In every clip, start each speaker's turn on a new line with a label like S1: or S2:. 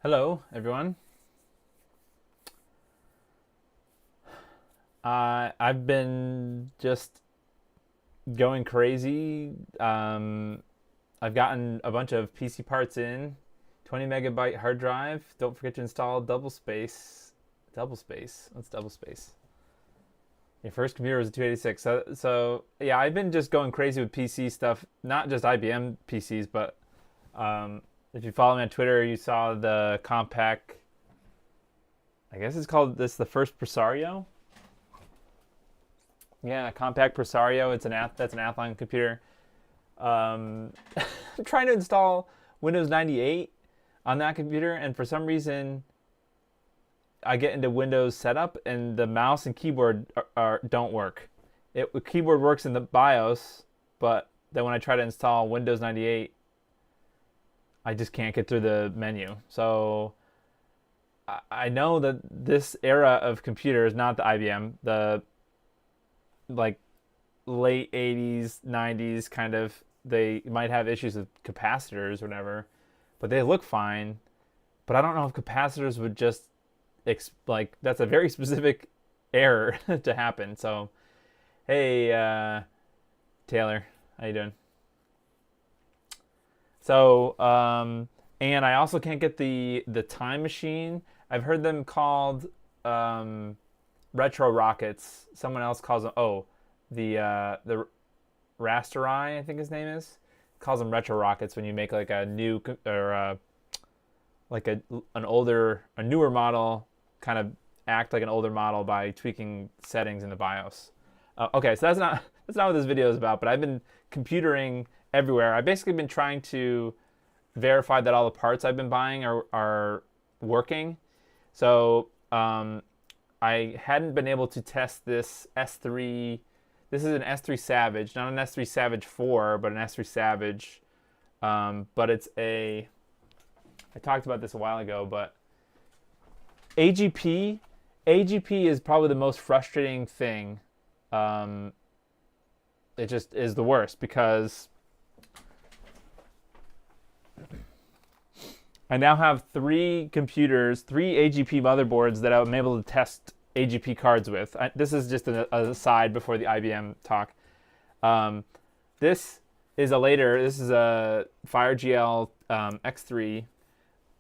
S1: Hello, everyone. I've been just going crazy. I've gotten a bunch of PC parts in, 20 megabyte hard drive. Don't forget to install double space. Double space. What's double space? Your first computer was a 286. So yeah, I've been just going crazy with PC stuff. Not just IBM PCs, but if you follow me on Twitter, you saw the compact. I guess it's called this the first Presario. Yeah, compact Presario. That's an Athlon computer. I'm trying to install Windows 98 on that computer, and for some reason, I get into Windows setup, and the mouse and keyboard don't work. The keyboard works in the BIOS, but then when I try to install Windows 98, I just can't get through the menu. So I know that this era of computers, not the IBM, the like late 80s, 90s kind of, they might have issues with capacitors or whatever, but they look fine. But I don't know if capacitors would just that's a very specific error to happen. So, hey, Taylor, how you doing? So, and I also can't get the time machine. I've heard them called retro rockets. Someone else calls them the Rasterai, I think his name is, calls them retro rockets when you make like a new or like a newer model, kind of act like an older model by tweaking settings in the BIOS. Okay, so that's not what this video is about. But I've been computering everywhere. I've basically been trying to verify that all the parts I've been buying are working. So I hadn't been able to test this S3. This is an S3 Savage, not an S3 Savage 4, but an S3 Savage. But it's I talked about this a while ago, but AGP is probably the most frustrating thing. It just is the worst because I now have three AGP motherboards that I'm able to test AGP cards with. This is just an aside before the IBM talk. This is a FireGL X3.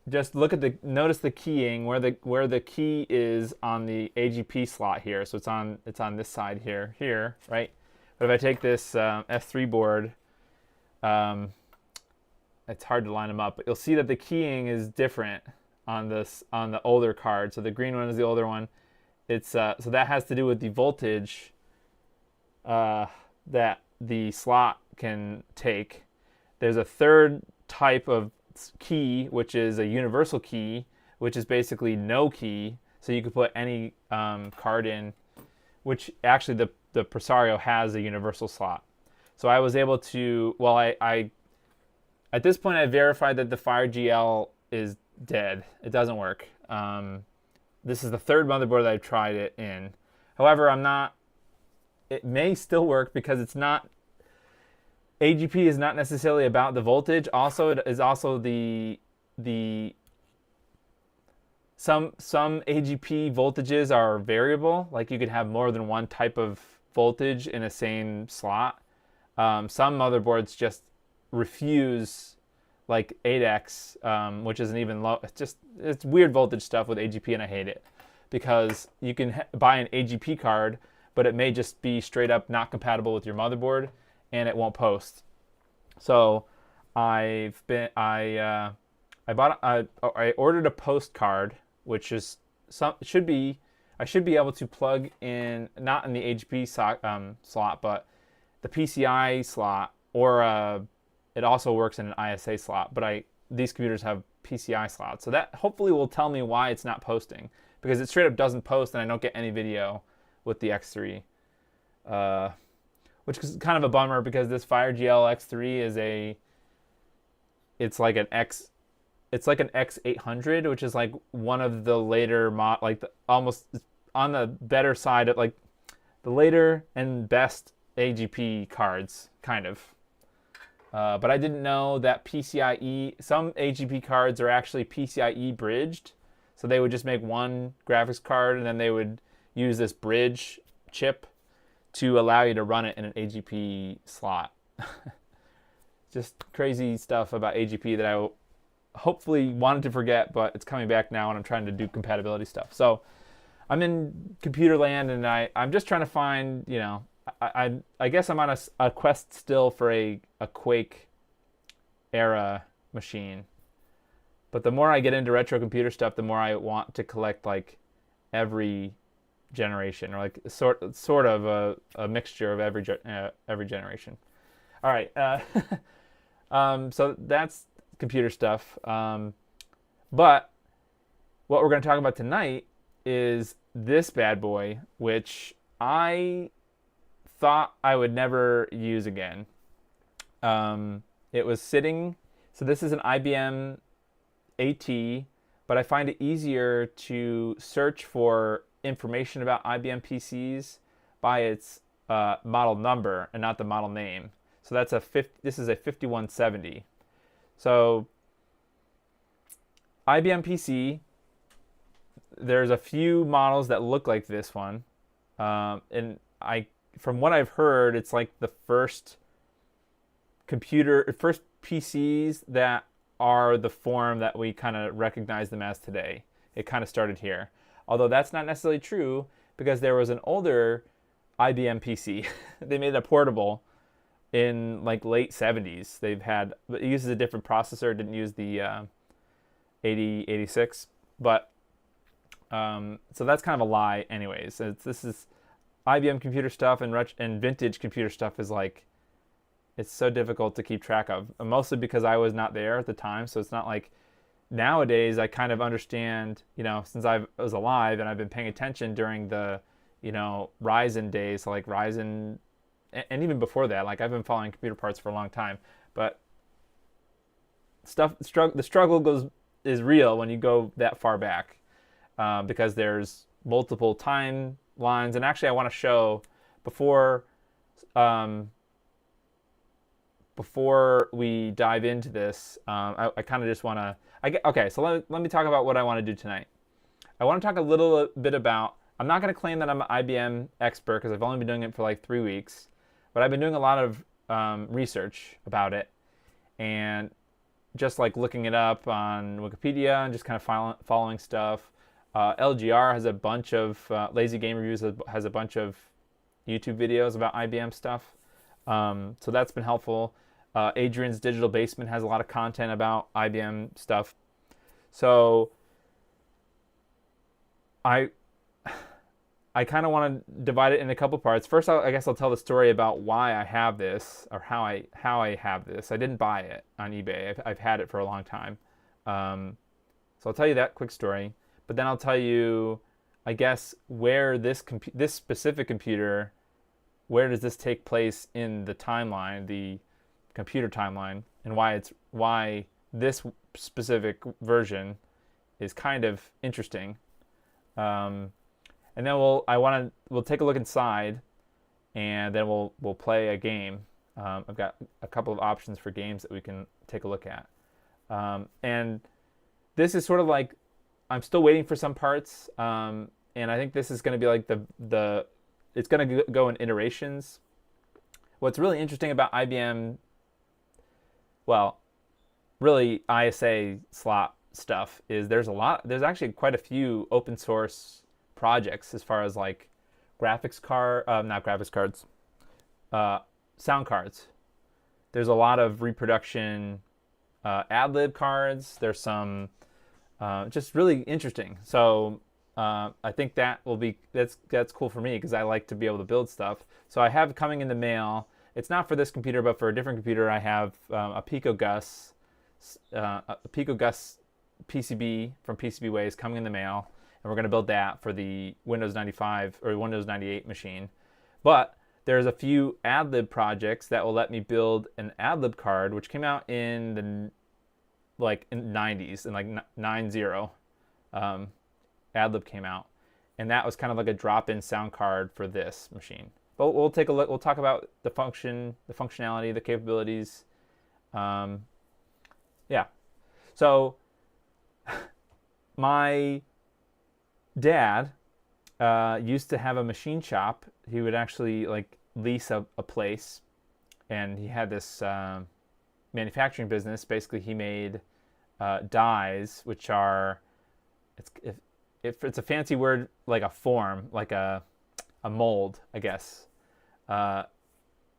S1: Just notice the keying where the key is on the AGP slot here. So it's on this side here, right? But if I take this S3 board, it's hard to line them up, but you'll see that the keying is different on the older card. So the green one is the older one. It's so that has to do with the voltage that the slot can take. There's a third type of key, which is a universal key, which is basically no key. So you could put any card in, which actually the Presario has a universal slot. So I was able to, I at this point I verified that the FireGL is dead. It doesn't work. This is the third motherboard that I've tried it in. However, it may still work because it's not, AGP is not necessarily about the voltage. Also, it is also some AGP voltages are variable. Like you could have more than one type of voltage in a same slot. Some motherboards just refuse, like 8X, which isn't even low. It's weird voltage stuff with AGP, and I hate it because you can buy an AGP card, but it may just be straight up not compatible with your motherboard, and it won't post. So I ordered a post card, which is I should be able to plug in, not in the AGP slot, but the PCI slot, or it also works in an ISA slot. But these computers have PCI slots, so that hopefully will tell me why it's not posting, because it straight up doesn't post, and I don't get any video with the X3. Which is kind of a bummer because this FireGL X3 it's like an X800, which is like one of the later almost on the better side of like the later and best AGP cards, kind of. But I didn't know that PCIe, some AGP cards are actually PCIe bridged. So they would just make one graphics card and then they would use this bridge chip to allow you to run it in an AGP slot. Just crazy stuff about AGP that I hopefully wanted to forget, but it's coming back now and I'm trying to do compatibility stuff. So I'm in computer land and I'm just trying to find, I guess I'm on a quest still for a Quake era machine. But the more I get into retro computer stuff, the more I want to collect like every generation, or like sort of a mixture of every generation. All right, so that's computer stuff. But what we're going to talk about tonight is this bad boy, which I thought I would never use again. It was sitting, so this is an IBM AT, but I find it easier to search for information about IBM PCs by its model number and not the model name. So that's this is a 5170. So IBM PC, there's a few models that look like this one, and from what I've heard, it's like the first PCs that are the form that we kind of recognize them as today. It kind of started here. Although that's not necessarily true, because there was an older IBM PC. They made a portable in like late 70s. It uses a different processor, didn't use the 8086, but so that's kind of a lie anyways. This is IBM computer stuff, and vintage computer stuff is like, it's so difficult to keep track of, mostly because I was not there at the time. So it's not like nowadays I kind of understand, since I was alive and I've been paying attention during the, Ryzen days, so like Ryzen, and even before that, like I've been following computer parts for a long time. But the struggle is real when you go that far back, because there's multiple timelines. And actually, I want to show before we dive into this, I kind of just want to. Okay, so let me talk about what I want to do tonight. I want to talk a little bit about. I'm not going to claim that I'm an IBM expert because I've only been doing it for like 3 weeks, but I've been doing a lot of research about it, and just like looking it up on Wikipedia and just kind of following stuff. LGR has a bunch of Lazy Game Reviews has a bunch of YouTube videos about IBM stuff, so that's been helpful. Adrian's Digital Basement has a lot of content about IBM stuff. So I kind of want to divide it in a couple parts. First, I guess I'll tell the story about why I have this, or how I have this. I didn't buy it on eBay. I've had it for a long time. So I'll tell you that quick story. But then I'll tell you, I guess, where this specific computer, where does this take place in the timeline, the computer timeline, and why this specific version is kind of interesting. And then we'll take a look inside, and then we'll play a game. I've got a couple of options for games that we can take a look at. And this is sort of like, I'm still waiting for some parts, and I think this is going to be like it's going to go in iterations. What's really interesting about IBM, well, really ISA slot stuff, is there's actually quite a few open source projects as far as like not graphics cards, sound cards. There's a lot of reproduction ad-lib cards. There's some just really interesting. So I think that's cool for me, because I like to be able to build stuff. So I have coming in the mail. It's not for this computer, but for a different computer, I have a PicoGus PCB from PCBWay coming in the mail, and we're going to build that for the Windows 95 or Windows 98 machine. But there's a few ad-lib projects that will let me build an ad-lib card, which came out in the 90s, in like 90. Ad-lib came out, and that was kind of like a drop-in sound card for this machine. But we'll take a look. We'll talk about the functionality, the capabilities, Um, yeah. So my dad used to have a machine shop. He would actually like lease a place, and he had this manufacturing business. Basically, he made dies, which are if it's a fancy word like a form, like a mold, I guess. Uh,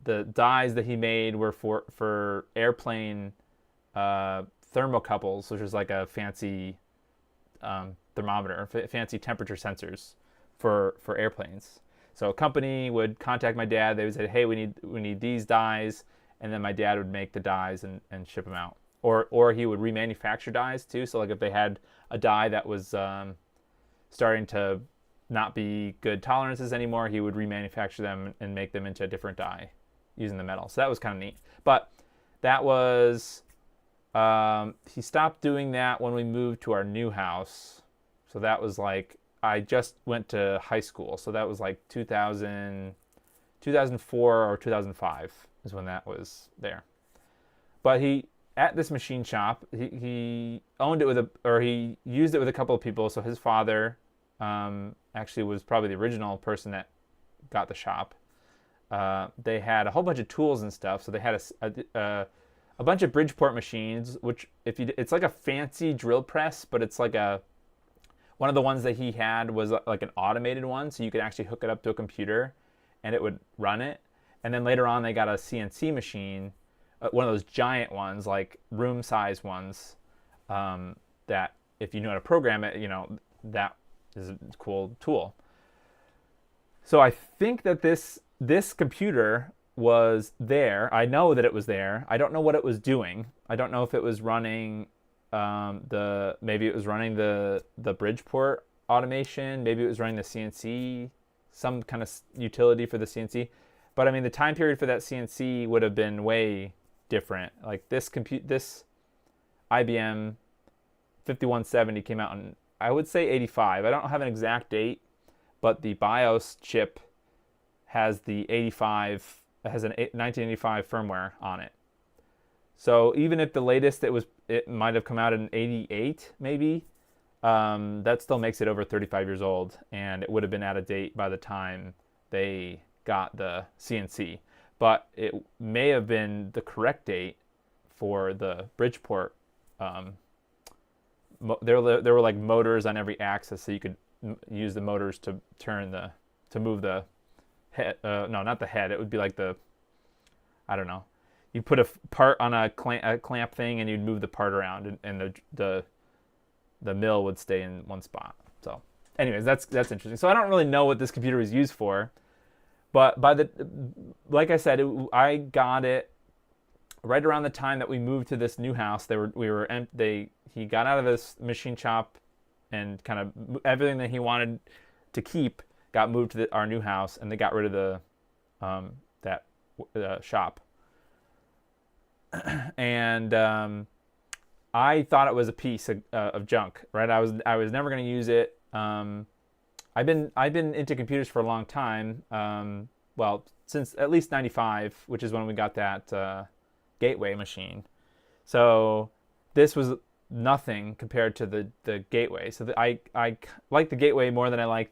S1: the dies that he made were for airplane thermocouples, which is like a fancy thermometer, fancy temperature sensors for airplanes. So a company would contact my dad. They would say, "Hey, we need these dies," and then my dad would make the dies and ship them out. Or he would remanufacture dies too. So like if they had a die that was starting to not be good tolerances anymore, he would remanufacture them and make them into a different die using the metal. So that was kind of neat. But that was he stopped doing that when we moved to our new house. So that was like I just went to high school. So that was like 2004 or 2005 is when that was there. But he at this machine shop, he owned it he used it with a couple of people. So his father actually was probably the original person that got the shop. They had a whole bunch of tools and stuff. So they had a bunch of Bridgeport machines, which it's like a fancy drill press, but it's like one of the ones that he had was like an automated one, so you could actually hook it up to a computer and it would run it. And then later on they got a CNC machine, one of those giant ones, like room size ones, that if you know how to program it, that is a cool tool. So I think that this computer was there. I know that it was there. I don't know what it was doing. I don't know if it was running maybe it was running the Bridgeport automation. Maybe it was running the CNC, some kind of utility for the CNC. But I mean, the time period for that CNC would have been way different. Like this IBM 5170 came out in, I would say 85. I don't have an exact date, but the BIOS chip has the 85. It has an 1985 firmware on it. So even if the latest it might have come out in 88, maybe, that still makes it over 35 years old, and it would have been out of date by the time they got the CNC. But it may have been the correct date for the Bridgeport. There were like motors on every axis, so you could use the motors to move the head. No, not the head. It would be like I don't know. You put a part on a clamp thing, and you'd move the part around, and the mill would stay in one spot. So, anyways, that's interesting. So I don't really know what this computer was used for, but like I said, I got it right around the time that we moved to this new house. He got out of this machine shop, and kind of everything that he wanted to keep got moved to our new house, and they got rid of that shop. And I thought it was a piece of junk, right? I was never going to use it. I've been into computers for a long time. Well, since at least '95, which is when we got that Gateway machine. So this was nothing compared to the Gateway. So I like the Gateway more than I like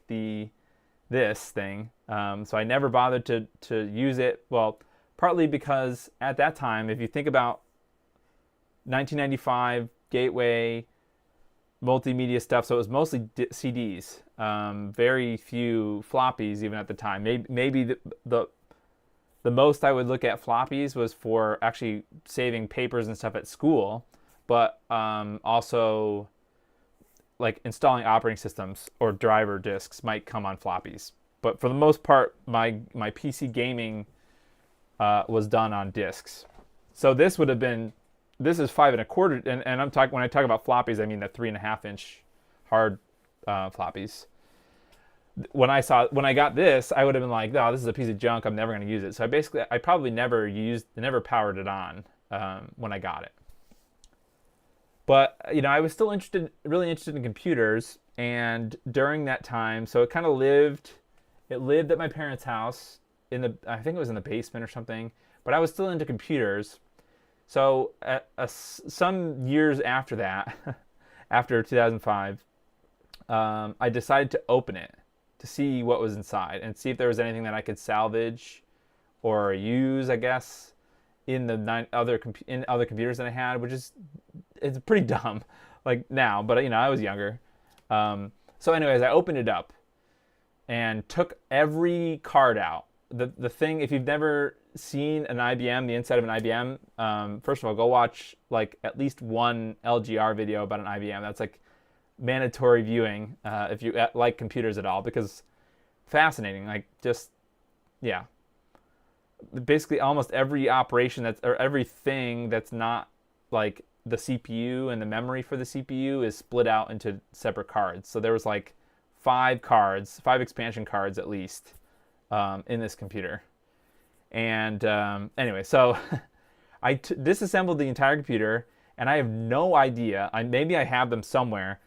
S1: this thing. So I never bothered to use it. Well, partly because at that time, if you think about 1995 Gateway multimedia stuff, so it was mostly CDs, very few floppies even at the time. Maybe the most I would look at floppies was for actually saving papers and stuff at school, but also like installing operating systems or driver disks might come on floppies. But for the most part, my PC gaming was done on disks. So this is 5.25, and I'm talking, when I talk about floppies, I mean the 3.5-inch hard floppies. When I got this, I would have been like, "Oh, this is a piece of junk. I'm never going to use it." So I probably never powered it on when I got it. But I was still really interested in computers, and during that time, so it kind of lived at my parents' house I think it was in the basement or something. But I was still into computers, So some years after that, after 2005, I decided to open it to see what was inside and see if there was anything that I could salvage or use, I guess, in the other computers that I had, which is it's pretty dumb, like now. But I was younger. So, anyways, I opened it up and took every card out. The thing, if you've never seen an IBM, the inside of an IBM, first of all, go watch like at least one LGR video about an IBM. That's like mandatory viewing if you like computers at all, because fascinating. Like just yeah, basically almost every operation or everything that's not like the CPU and the memory for the CPU is split out into separate cards. So there was like 5 expansion cards at least in this computer. And anyway, so I disassembled the entire computer, and I have no idea. Maybe I have them somewhere.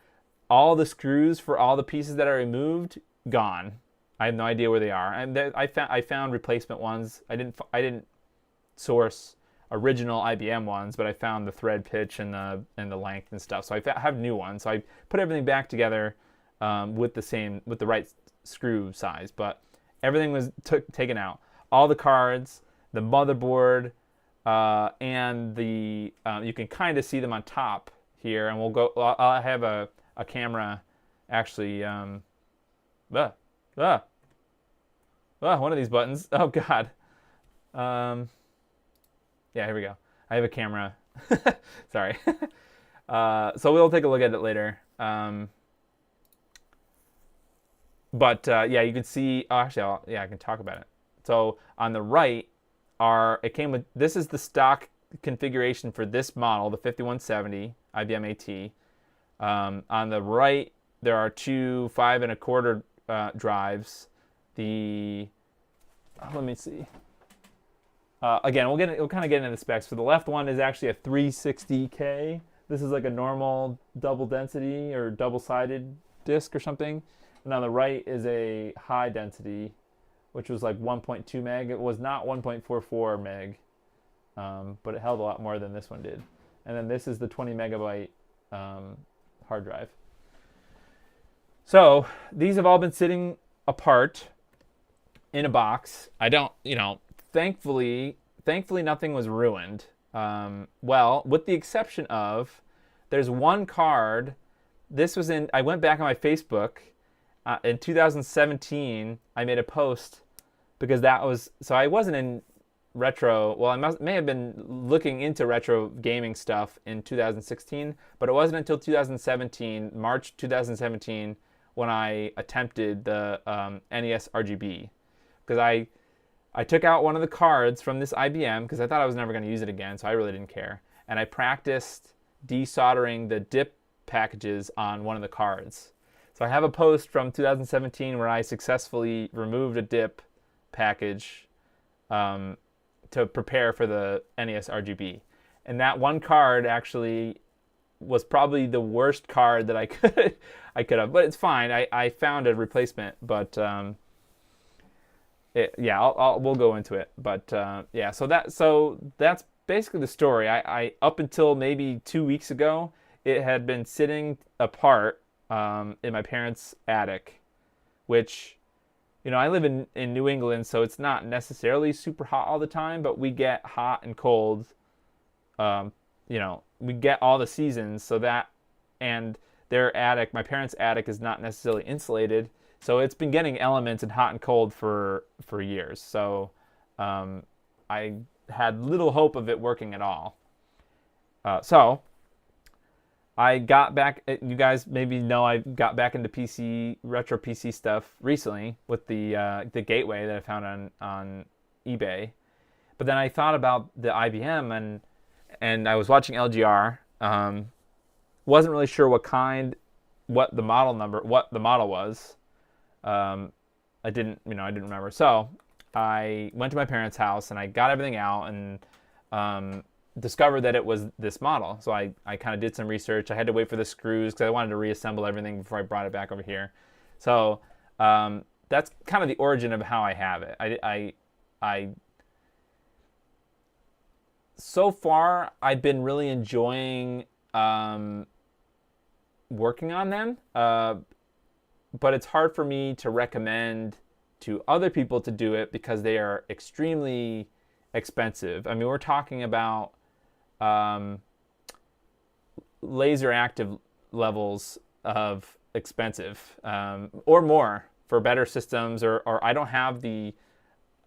S1: All the screws for all the pieces that I removed, gone. I have no idea where they are. And I found replacement ones. I didn't source original IBM ones, but I found the thread pitch and the length and stuff. So I have new ones. So I put everything back together with the right screw size, but everything was taken out. All the cards, the motherboard, and the you can kind of see them on top here. And we'll go. I have a camera, actually. One of these buttons. Oh God. Yeah, here we go. I have a camera. Sorry. So we'll take a look at it later. But yeah, you can see. Oh, actually, I can talk about it. So on the right it came with. This is the stock configuration for this model, the 5170 IBM AT. On the right, there are 2 5 1/4 drives. Let me see. Again, we'll kind of get into the specs. For the left one is actually a 360K. This is like a normal double density or double-sided disk or something. And on the right is a high density, which was like 1.2 meg. It was not 1.44 meg, but it held a lot more than this one did. And then this is the 20 megabyte hard drive. So these have all been sitting apart in a box. Thankfully nothing was ruined. Well, with the exception of, there's one card. I went back on my Facebook in 2017. I made a post because I wasn't in retro. Well, I may have been looking into retro gaming stuff in 2016, but it wasn't until 2017, March 2017, when I attempted the NES RGB, because I took out one of the cards from this IBM because I thought I was never going to use it again, so I really didn't care. And I practiced desoldering the DIP packages on one of the cards. So I have a post from 2017 where I successfully removed a DIP package to prepare for the NES RGB. And that one card actually was probably the worst card that I could have. But it's fine. I found a replacement, but... we'll go into it, but yeah. So that's basically the story. I up until maybe 2 weeks ago, it had been sitting apart in my parents' attic, which, I live in New England, so it's not necessarily super hot all the time, but we get hot and cold. We get all the seasons, and their attic, my parents' attic, is not necessarily insulated. So it's been getting elements in hot and cold for years. So I had little hope of it working at all. So I got back. You guys maybe know I got back into retro PC stuff recently with the gateway that I found on eBay. But then I thought about the IBM and I was watching LGR. Wasn't really sure what the model was. I didn't remember. So I went to my parents' house and I got everything out and discovered that it was this model. So I kind of did some research. I had to wait for the screws because I wanted to reassemble everything before I brought it back over here. So that's kind of the origin of how I have it. so far, I've been really enjoying working on them, but it's hard for me to recommend to other people to do it because they are extremely expensive. I mean, we're talking about laser active levels of expensive, or more for better systems, or I don't have a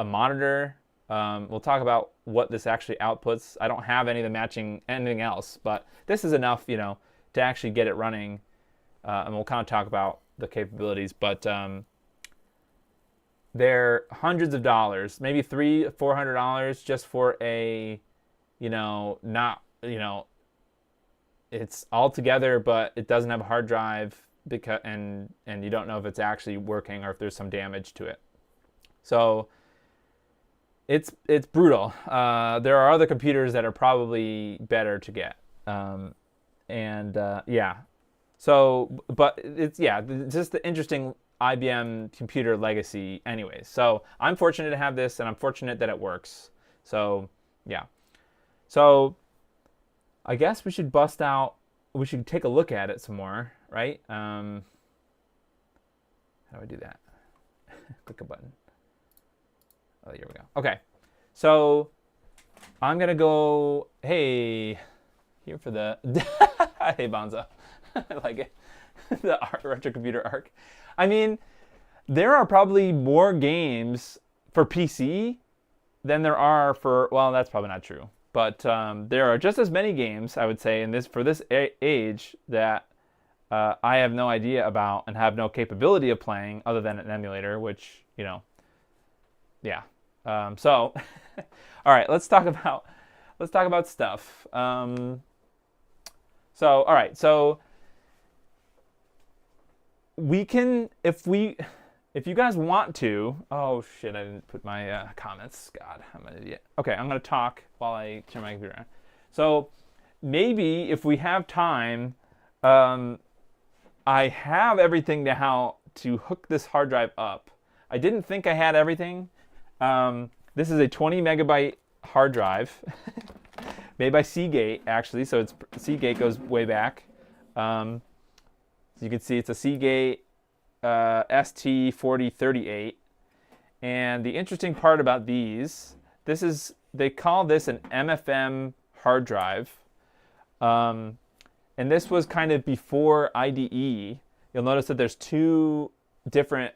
S1: monitor. We'll talk about what this actually outputs. I don't have any of the matching anything else, but this is enough, to actually get it running. And we'll kind of talk about the capabilities, but they're hundreds of dollars, maybe $300-400 just for a, not, it's all together, but it doesn't have a hard drive because and you don't know if it's actually working or if there's some damage to it. So it's brutal. There are other computers that are probably better to get, yeah. So, but it's just the interesting IBM computer legacy, anyways. So I'm fortunate to have this, and I'm fortunate that it works. So yeah. So I guess we should we should take a look at it some more, right? How do I do that? Click a button. Oh, here we go. Okay, so I'm gonna go. Hey, here for the hey Bonzo, I like it. The retro computer arc. I mean, there are probably more games for PC than there are for. Well, that's probably not true, but there are just as many games, I would say, in this age that I have no idea about and have no capability of playing other than an emulator, which yeah. So, all right, let's talk about stuff. All right, so we can, if you guys want to. Oh shit, I didn't put my comments. God, I'm an idiot. Okay, I'm gonna talk while I turn my computer on. So maybe if we have time, I have everything to how to hook this hard drive up. I didn't think I had everything. This is a 20 megabyte hard drive made by Seagate, actually. So Seagate goes way back. So you can see it's a Seagate ST4038. And the interesting part about they call this an MFM hard drive. And this was kind of before IDE. You'll notice that there's two different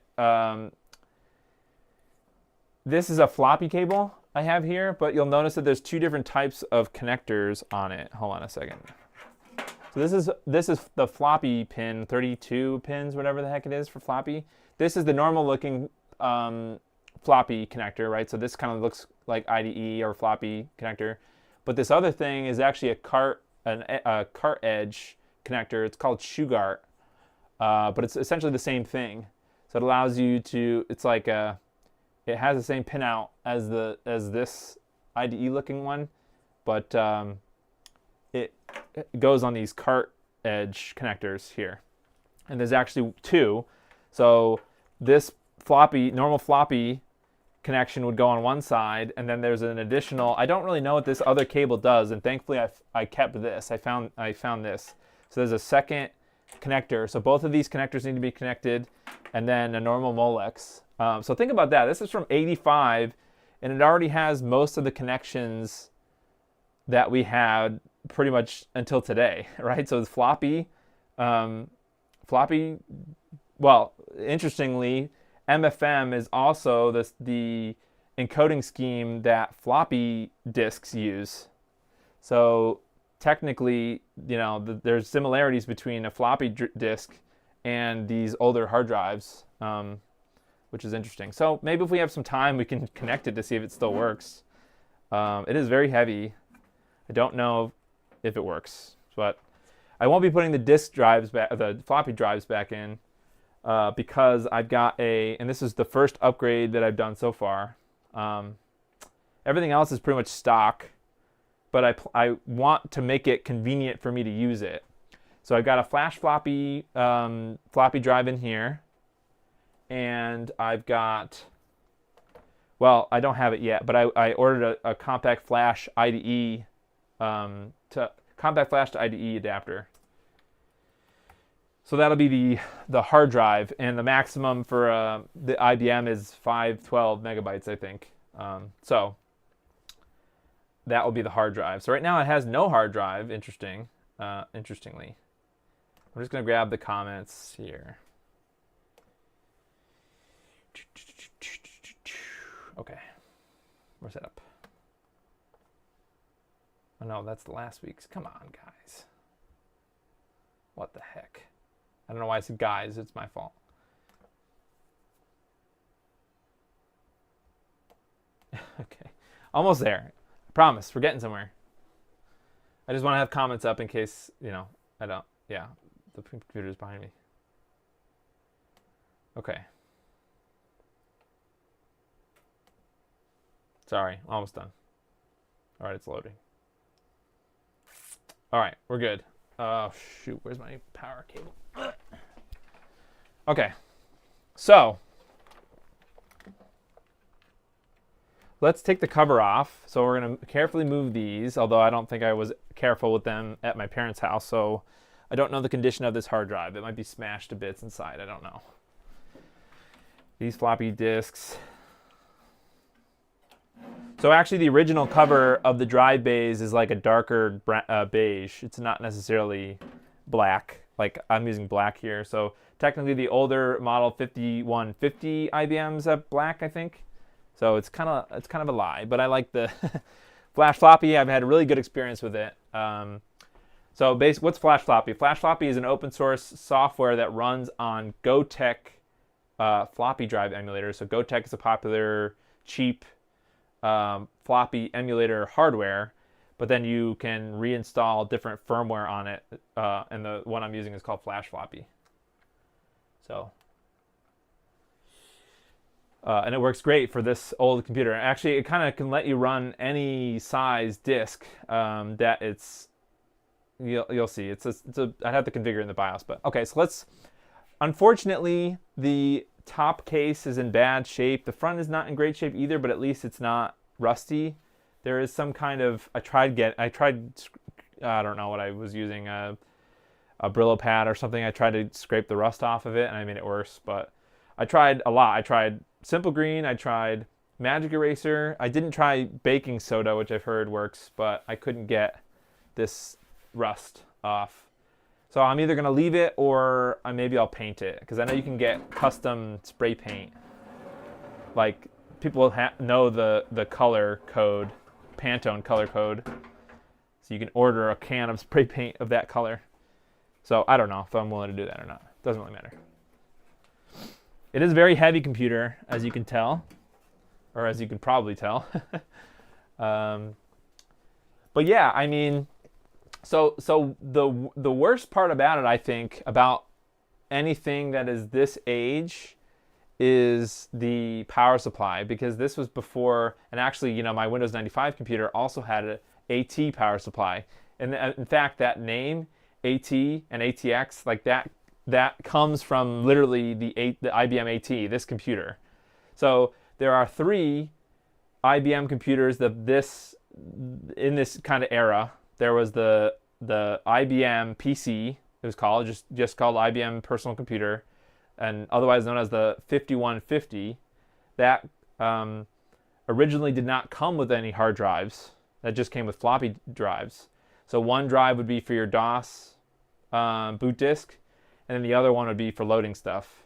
S1: this is a floppy cable I have here, but you'll notice that there's two different types of connectors on it. Hold on a second. So this is the floppy pin, 32 pins, whatever the heck it is for floppy. This is the normal looking floppy connector, right? So this kind of looks like IDE or floppy connector. But this other thing is actually a cart edge connector. It's called Shugart, but it's essentially the same thing. So it allows you to, it's like it has the same pinout as this IDE looking one, but it goes on these cart edge connectors here. And there's actually two. So this normal floppy connection would go on one side, and then there's an additional, I don't really know what this other cable does, and thankfully I kept this. I found this. So there's a second connector. So both of these connectors need to be connected, and then a normal Molex. So think about that. This is from '85, and it already has most of the connections that we had pretty much until today, right? So it's floppy. Well, interestingly, MFM is also the encoding scheme that floppy disks use. So technically, there's similarities between a floppy disk and these older hard drives, which is interesting. So maybe if we have some time, we can connect it to see if it still works. It is very heavy. I don't know if it works, but I won't be putting the floppy drives back in because I've got and this is the first upgrade that I've done so far. Everything else is pretty much stock, but I want to make it convenient for me to use it. So I've got a flash floppy drive in here, and I've got well, I don't have it yet, but I ordered a compact flash IDE compact flash to IDE adapter. So that'll be the hard drive, and the maximum for the IBM is 512 megabytes, I think. So that will be the hard drive. So right now it has no hard drive. Interestingly, I'm just gonna grab the comments here. Okay, where's that up? Oh no, that's the last week's. Come on, guys. What the heck? I don't know why I said guys. It's my fault. Okay, almost there. I promise. We're getting somewhere. I just want to have comments up in case, you know, I don't. Yeah, the computer's behind me. Okay. Sorry, almost done. All right, it's loading. All right, we're good. Oh, shoot, where's my power cable? Okay, so let's take the cover off. So we're going to carefully move these, although I don't think I was careful with them at my parents' house, so I don't know the condition of this hard drive. It might be smashed to bits inside. I don't know. These floppy disks. So actually the original cover of the drive bays is like a darker beige. It's not necessarily black. Like I'm using black here. So technically the older model 5150 IBM's black, I think. So it's kind of a lie, but I like the Flash Floppy. I've had a really good experience with it. So what's Flash Floppy? Flash Floppy is an open source software that runs on GoTech floppy drive emulators. So GoTech is a popular, cheap floppy emulator hardware, but then you can reinstall different firmware on it, and the one I'm using is called Flash Floppy. So, and it works great for this old computer. Actually, it kind of can let you run any size disk that it's. You'll see. I'd have to configure in the BIOS, but okay. So let's. Unfortunately, the top case is in bad shape. The front is not in great shape either, but at least it's not rusty. There is some kind of, I don't know what I was using, a Brillo pad or something. I tried to scrape the rust off of it and I made it worse, but I tried a lot. I tried Simple Green, I tried Magic Eraser. I didn't try baking soda, which I've heard works, but I couldn't get this rust off. So I'm either going to leave it or maybe I'll paint it, because I know you can get custom spray paint. Like, people know the color code, Pantone color code. So you can order a can of spray paint of that color. So I don't know if I'm willing to do that or not. Doesn't really matter. It is a very heavy computer, as you can tell. Or as you can probably tell. But yeah, I mean... So the worst part about it, I think, about anything that is this age, is the power supply, because this was before, and actually, you know, my Windows 95 computer also had an AT power supply, and in fact, that name AT and ATX, like that comes from literally the IBM AT, this computer. So there are 3 IBM computers in this kind of era. There was the IBM PC, it was called, just called IBM Personal Computer, and otherwise known as the 5150. That originally did not come with any hard drives. That just came with floppy drives. So one drive would be for your DOS boot disk, and then the other one would be for loading stuff.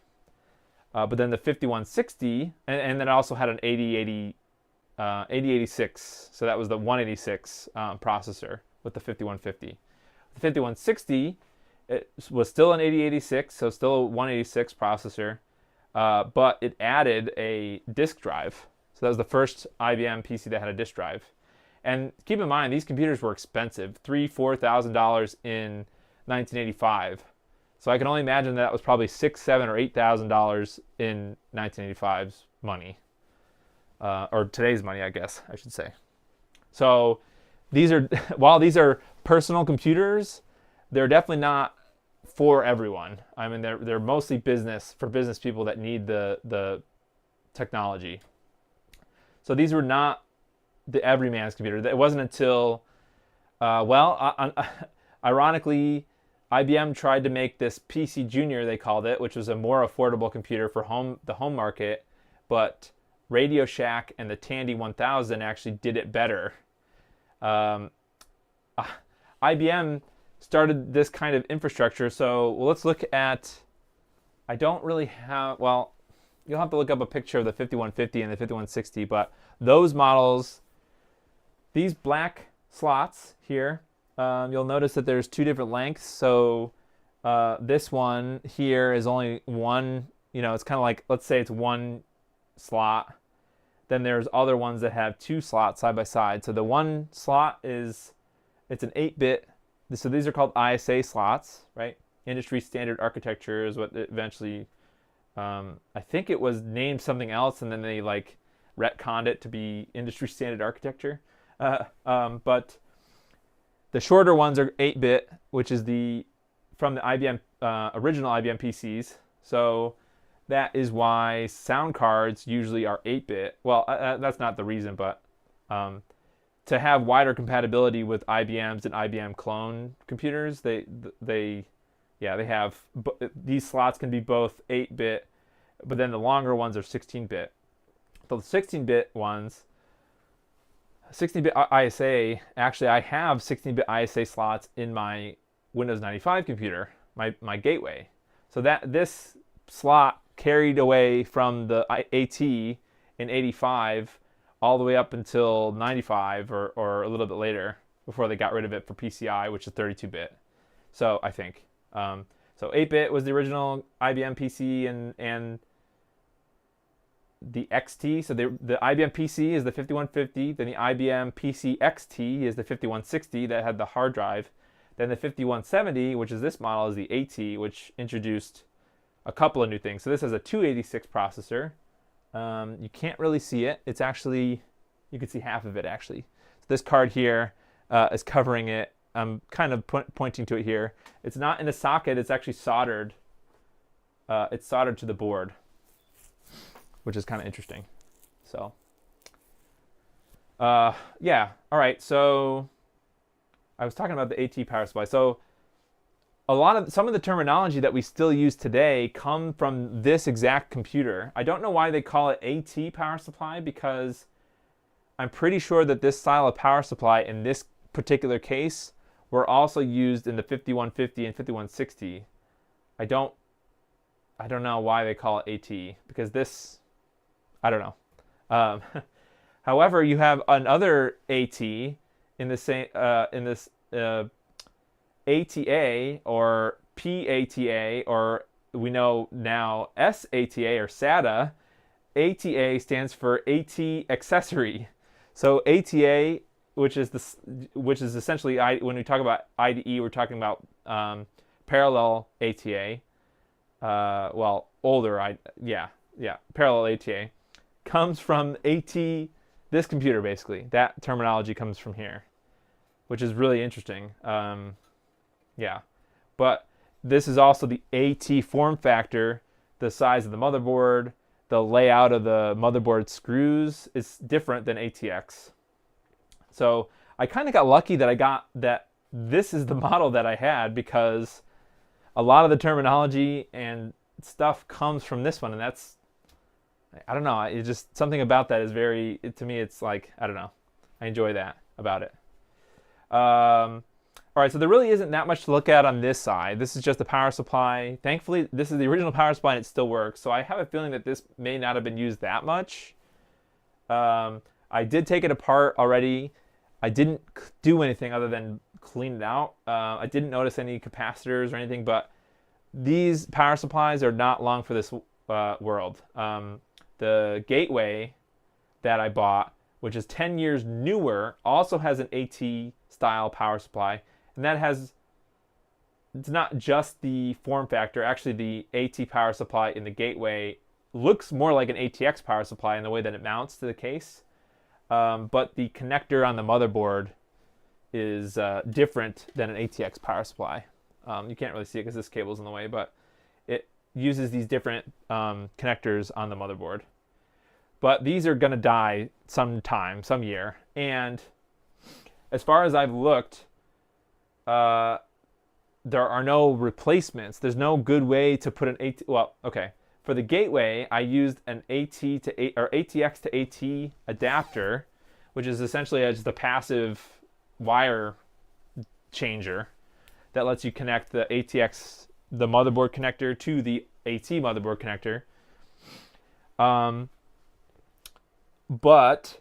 S1: But then the 5160, and then it also had an 8086, so that was the 186 processor with the 5150. The 5160, it was still an 8086, so still a 186 processor, but it added a disk drive. So that was the first IBM PC that had a disk drive. And keep in mind, these computers were expensive, $3,000-$4,000 in 1985. So I can only imagine that was probably $6,000, $7,000, or $8,000 in 1985's money, or today's money, I guess I should say. So these are, while these are personal computers, they're definitely not for everyone. I mean, they're mostly for business people that need the technology. So these were not the everyman's computer. It wasn't until, ironically, IBM tried to make this PC Junior, they called it, which was a more affordable computer for the home market, but Radio Shack and the Tandy 1000 actually did it better. IBM started this kind of infrastructure, so let's look at, I don't really have, well, you'll have to look up a picture of the 5150 and the 5160, but those models, these black slots here, you'll notice that there's two different lengths. So this one here is only one, it's kind of like, let's say it's one slot. Then there's other ones that have two slots side by side. So the one slot it's an 8-bit. So these are called ISA slots, right? Industry standard architecture is what it eventually, I think it was named something else, and then they like retconned it to be industry standard architecture. But the shorter ones are 8-bit, which is from the IBM original IBM PCs. So that is why sound cards usually are 8-bit. Well, that's not the reason, but to have wider compatibility with IBM's and IBM clone computers, they have these slots can be both 8-bit, but then the longer ones are 16-bit. The 16-bit ones, 16-bit ISA, actually I have 16-bit ISA slots in my Windows 95 computer, my gateway. So that this slot carried away from the AT in 85 all the way up until 95 or a little bit later before they got rid of it for PCI, which is 32-bit. So I think. So 8-bit was the original IBM PC and the XT. So the IBM PC is the 5150. Then the IBM PC XT is the 5160 that had the hard drive. Then the 5170, which is this model, is the AT, which introduced a couple of new things. So this has a 286 processor. You can't really see it. It's actually, you can see half of it actually. So this card here is covering it. I'm kind of pointing to it here. It's not in a socket. It's actually soldered. It's soldered to the board, which is kind of interesting. So, yeah. All right. So I was talking about the AT power supply. So some of the terminology that we still use today come from this exact computer. I don't know why they call it AT power supply, because I'm pretty sure that this style of power supply in this particular case were also used in the 5150 and 5160. I don't know why they call it AT, because this, I don't know. However, you have another AT in the same in this ATA or PATA, or we know now SATA or SATA. ATA stands for AT accessory. So ATA, which is essentially, when we talk about IDE, we're talking about parallel ATA. Well, older, parallel ATA comes from AT. This computer, basically, that terminology comes from here, which is really interesting. Yeah, but this is also the AT form factor. The size of the motherboard, the layout of the motherboard screws is different than ATX. So I kind of got lucky that I got that this is the model that I had, because a lot of the terminology and stuff comes from this one, and that's, I don't know, it's just something about that is very, to me, it's like, I don't know, I enjoy that about it. All right, so there really isn't that much to look at on this side. This is just the power supply. Thankfully, this is the original power supply and it still works. So I have a feeling that this may not have been used that much. I did take it apart already. I didn't do anything other than clean it out. I didn't notice any capacitors or anything, but these power supplies are not long for this world. The Gateway that I bought, which is 10 years newer, also has an AT style power supply. And that it's not just the form factor. Actually, the AT power supply in the Gateway looks more like an ATX power supply in the way that it mounts to the case. But the connector on the motherboard is different than an ATX power supply. You can't really see it because this cable's in the way, but it uses these different connectors on the motherboard. But these are going to die sometime, some year. And as far as I've looked, there are no replacements. There's no good way to put an AT. Well, okay. For the gateway, I used an ATX to AT adapter, which is essentially just a passive wire changer that lets you connect the ATX, the motherboard connector, to the AT motherboard connector. But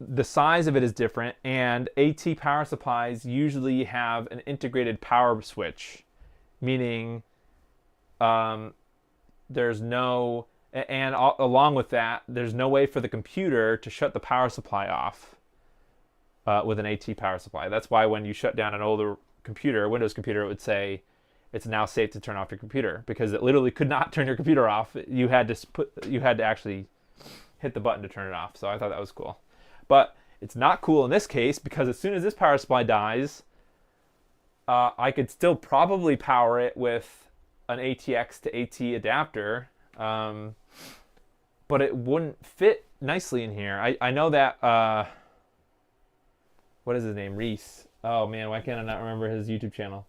S1: the size of it is different, and AT power supplies usually have an integrated power switch, meaning there's no, and along with that, there's no way for the computer to shut the power supply off with an AT power supply. That's why when you shut down an older computer, a Windows computer, it would say it's now safe to turn off your computer, because it literally could not turn your computer off. You had to actually hit the button to turn it off. So I thought that was cool. But it's not cool in this case, because as soon as this power supply dies, I could still probably power it with an ATX to AT adapter, but it wouldn't fit nicely in here. I know that, what is his name? Reese. Oh man, why can't I not remember his YouTube channel?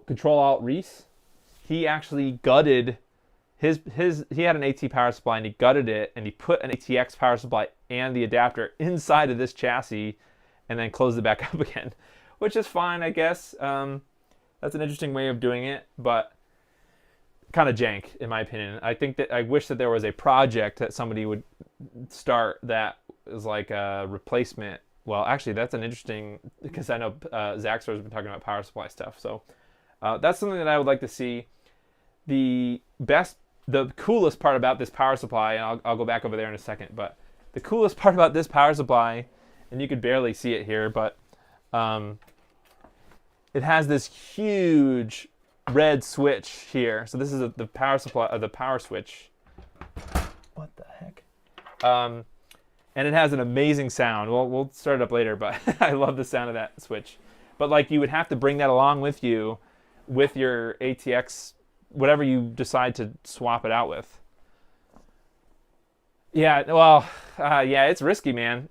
S1: Control-Alt-Reese. He actually gutted he had an AT power supply, and he gutted it, and he put an ATX power supply and the adapter inside of this chassis, and then closed it back up again, which is fine, I guess. That's an interesting way of doing it, but kind of jank, in my opinion. I wish that there was a project that somebody would start that is like a replacement. Well, actually, that's an interesting, because I know Zach's has been talking about power supply stuff. So that's something that I would like to see. The coolest part about this power supply, and I'll go back over there in a second, but the coolest part about this power supply, and you could barely see it here, but it has this huge red switch here. So this is the power supply, the power switch. What the heck? And it has an amazing sound. Well, we'll start it up later, but I love the sound of that switch. But like, you would have to bring that along with you with your ATX, whatever you decide to swap it out with. Yeah, well, yeah, it's risky, man.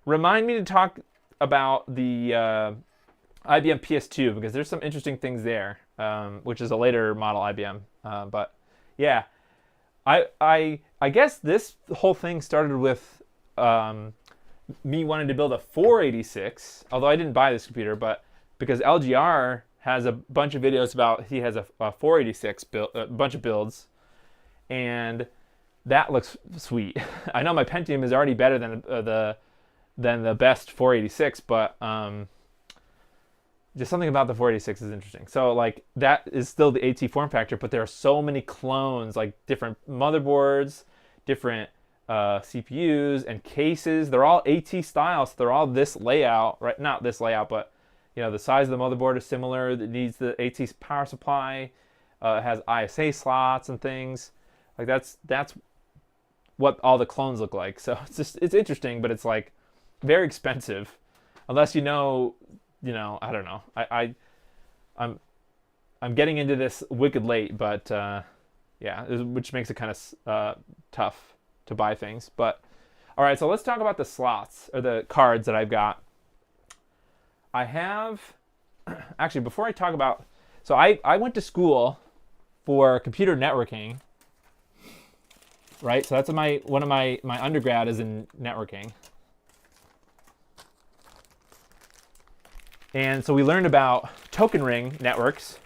S1: Remind me to talk about the IBM PS2, because there's some interesting things there, which is a later model IBM. But yeah, I guess this whole thing started with me wanting to build a 486, although I didn't buy this computer, but because LGR has a bunch of videos about, he has a 486 build, a bunch of builds, and that looks sweet. I know my Pentium is already better than the best 486, but just something about the 486 is interesting. So like, that is still the AT form factor, but there are so many clones, like different motherboards, different CPUs and cases. They're all AT style, so they're all this layout, right? Not this layout, but you know, the size of the motherboard is similar. It needs the AT power supply. It has ISA slots and things. Like that's what all the clones look like. So it's interesting, but it's like very expensive, unless you know, I don't know. I'm getting into this wicked late, but yeah, which makes it kind of tough to buy things. But all right, so let's talk about the slots, or the cards that I've got. I have, actually, before I talk about, so I went to school for computer networking, right? So that's one of my undergrad is in networking. And so we learned about token ring networks,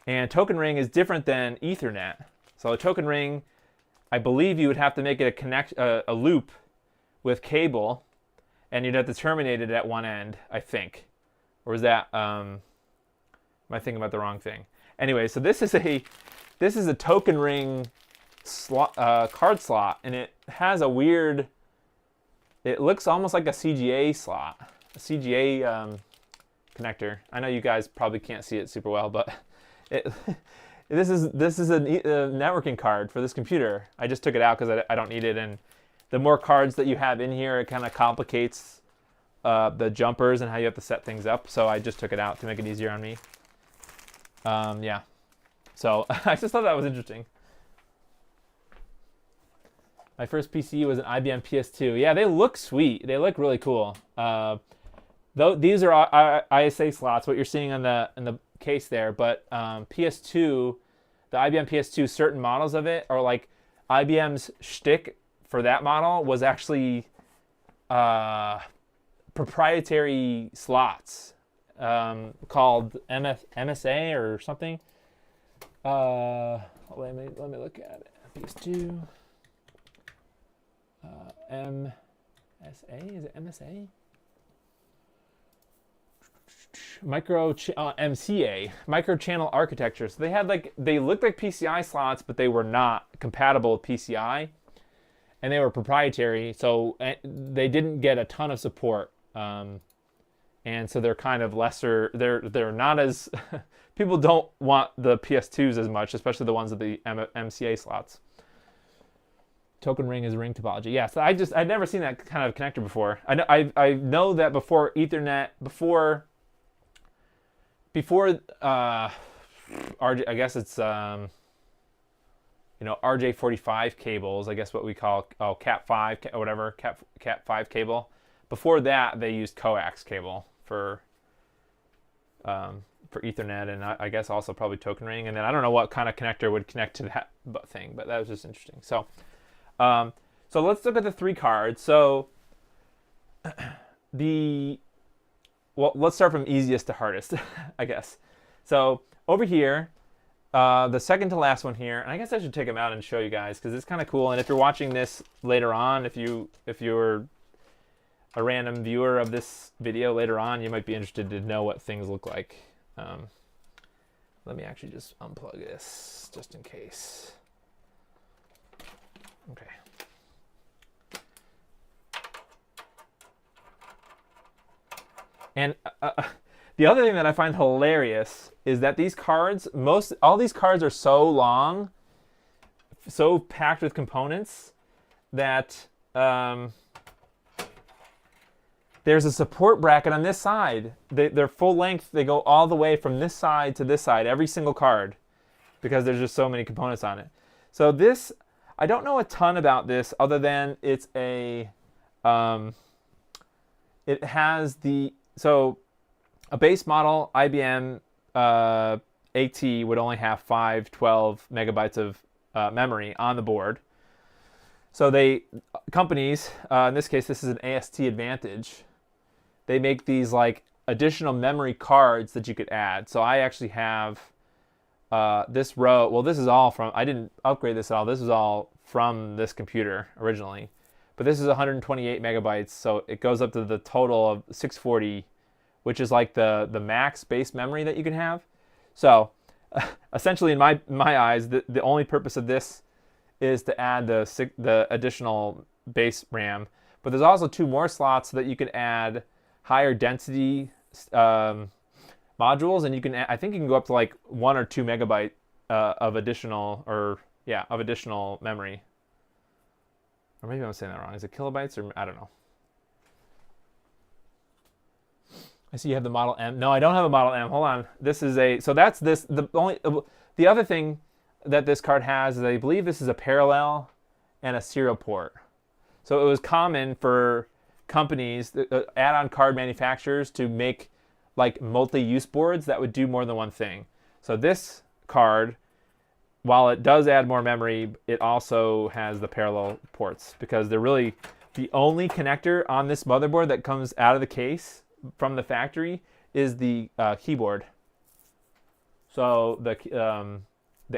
S1: and token ring is different than Ethernet. So a token ring, I believe you would have to make it a loop with cable, and you'd have to terminate it at one end, I think. Or is that, am I thinking about the wrong thing? Anyway, so this is a token ring slot, card slot, and it has a weird, it looks almost like a CGA slot, a CGA connector. I know you guys probably can't see it super well, but this is a networking card for this computer. I just took it out because I don't need it, and the more cards that you have in here, it kind of complicates the jumpers and how you have to set things up. So I just took it out to make it easier on me. Yeah. So I just thought that was interesting. My first PC was an IBM PS2. Yeah, they look sweet. They look really cool. Though these are ISA slots, what you're seeing on the case there. But PS2, the IBM PS2, certain models of it are like IBM's shtick for that model was actually proprietary slots called MSA or something. Let me look at it. PS2. MSA? Is it MSA? MCA, micro channel architecture. So they looked like PCI slots, but they were not compatible with PCI, and they were proprietary. So they didn't get a ton of support, and so they're kind of lesser. They're not as people don't want the PS2s as much, especially the ones with the MCA slots. Token ring is ring topology. Yeah, so I'd never seen that kind of connector before. I know that before Ethernet, before RJ, I guess it's RJ45 cables. I guess what we call Cat5 or whatever Cat5 cable. Before that, they used coax cable for Ethernet, and I guess also probably token ring. And then I don't know what kind of connector would connect to that thing, but that was just interesting. So let's look at the 3 cards. So let's start from easiest to hardest, I guess. So over here, the second to last one here, and I guess I should take them out and show you guys because it's kind of cool. And if you're watching this later on, if you're a random viewer of this video later on, you might be interested to know what things look like. Let me actually just unplug this just in case. Okay. And the other thing that I find hilarious is that these cards, all these cards are so long, so packed with components that there's a support bracket on this side. They're full length. They go all the way from this side to this side, every single card, because there's just so many components on it. So this, I don't know a ton about this other than it's it has so a base model IBM AT would only have 512 megabytes of memory on the board. So companies, in this case, this is an AST Advantage. They make these like additional memory cards that you could add. So I actually have this row. Well, this is all from, I didn't upgrade this at all. This is all from this computer originally. But this is 128 megabytes, so it goes up to the total of 640, which is like the max base memory that you can have. So essentially, in my eyes, the only purpose of this is to add the additional base RAM. But there's also 2 more slots so that you can add higher density modules, and you can I think you can go up to like 1 or 2 megabyte of additional memory. Or maybe I'm saying that wrong. Is it kilobytes or I don't know. I see you have the Model M. No, I don't have a Model M. Hold on. This is so that's this. The other thing that this card has is I believe this is a parallel and a serial port. So it was common for companies, add-on card manufacturers, to make like multi-use boards that would do more than one thing. So this card, while it does add more memory, it also has the parallel ports because they're really the only connector on this motherboard that comes out of the case from the factory is the keyboard. So the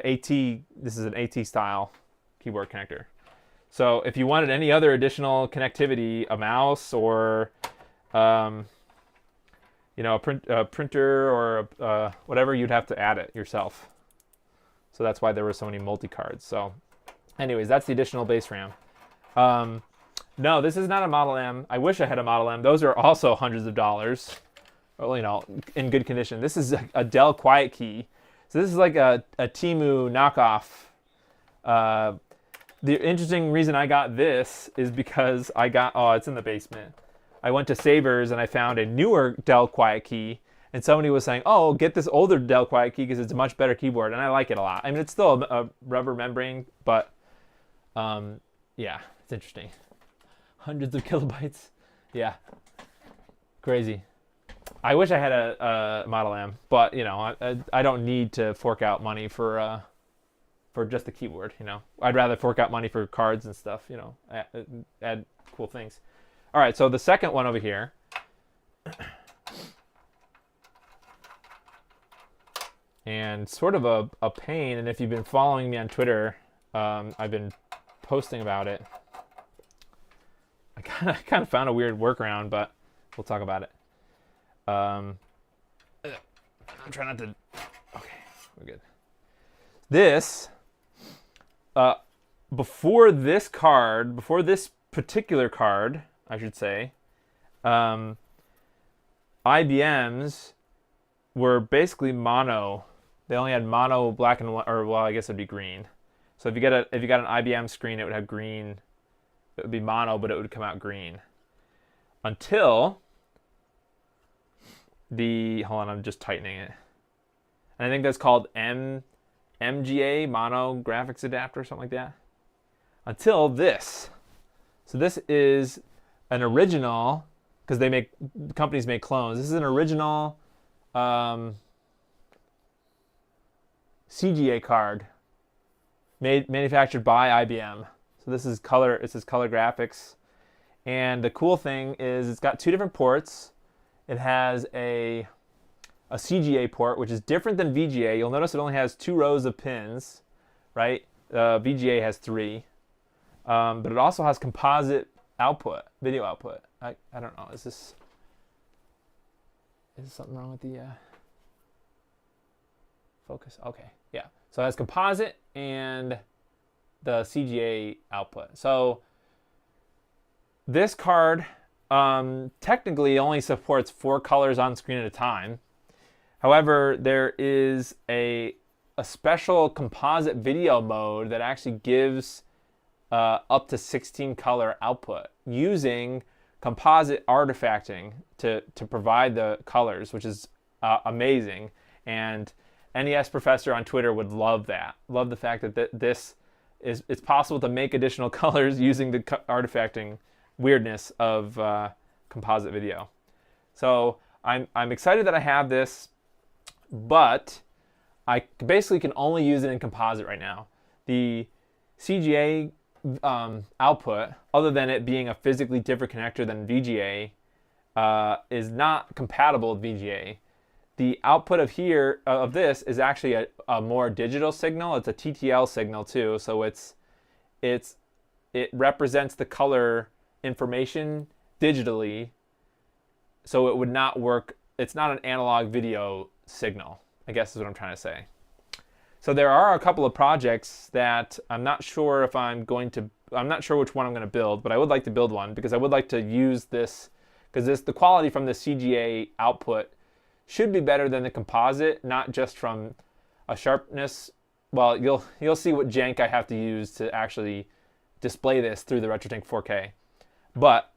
S1: AT, this is an AT style keyboard connector. So if you wanted any other additional connectivity, a mouse or a printer or whatever, you'd have to add it yourself. So that's why there were so many multi-cards. So anyways, that's the additional base RAM. No, this is not a Model M. I wish I had a Model M. Those are also hundreds of dollars, well, in good condition. This is a Dell Quiet Key. So this is like a Temu knockoff. The interesting reason I got this is because it's in the basement. I went to Savers and I found a newer Dell Quiet Key. And somebody was saying, oh, get this older Dell Quiet Key because it's a much better keyboard. And I like it a lot. I mean, it's still a rubber membrane, but yeah, it's interesting. Hundreds of kilobytes. Yeah, crazy. I wish I had a Model M, but you know, I don't need to fork out money for just the keyboard. You know, I'd rather fork out money for cards and stuff. You know, add cool things. All right, so the second one over here. And sort of a pain, and if you've been following me on Twitter, I've been posting about it. I kind of found a weird workaround, but we'll talk about it. I'm trying not to. Okay, we're good. This, before this particular card, I should say, IBM's were basically mono. They only had mono black and white, or well, I guess it'd be green. So if you got an IBM screen, it would have green. It would be mono, but it would come out green. Until hold on, I'm just tightening it. And I think that's called MGA, mono graphics adapter, or something like that. Until this. So this is an original, because companies make clones. This is an original CGA card manufactured by IBM. So this is color. It says color graphics, and the cool thing is it's got two different ports. It has a CGA port, which is different than VGA. You'll notice it only has 2 rows of pins, right? VGA has 3, but it also has composite output, video output. I don't know. Is this something wrong with the focus? Okay, yeah. So it has composite and the CGA output. So this card technically only supports 4 colors on screen at a time. However, there is a special composite video mode that actually gives up to 16 color output using composite artifacting to provide the colors, which is amazing. And NES Professor on Twitter would love that. Love the fact that it's possible to make additional colors using the artifacting weirdness of composite video. So I'm excited that I have this, but I basically can only use it in composite right now. The CGA output, other than it being a physically different connector than VGA, is not compatible with VGA. The output of this is actually a more digital signal. It's a TTL signal too, so it represents the color information digitally, so it would not work. It's not an analog video signal, I guess is what I'm trying to say. So there are a couple of projects that I'm not sure which one I'm going to build, but I would like to build one because I would like to use this, because the quality from the CGA output should be better than the composite, not just from a sharpness. Well, you'll see what jank I have to use to actually display this through the RetroTink 4K. But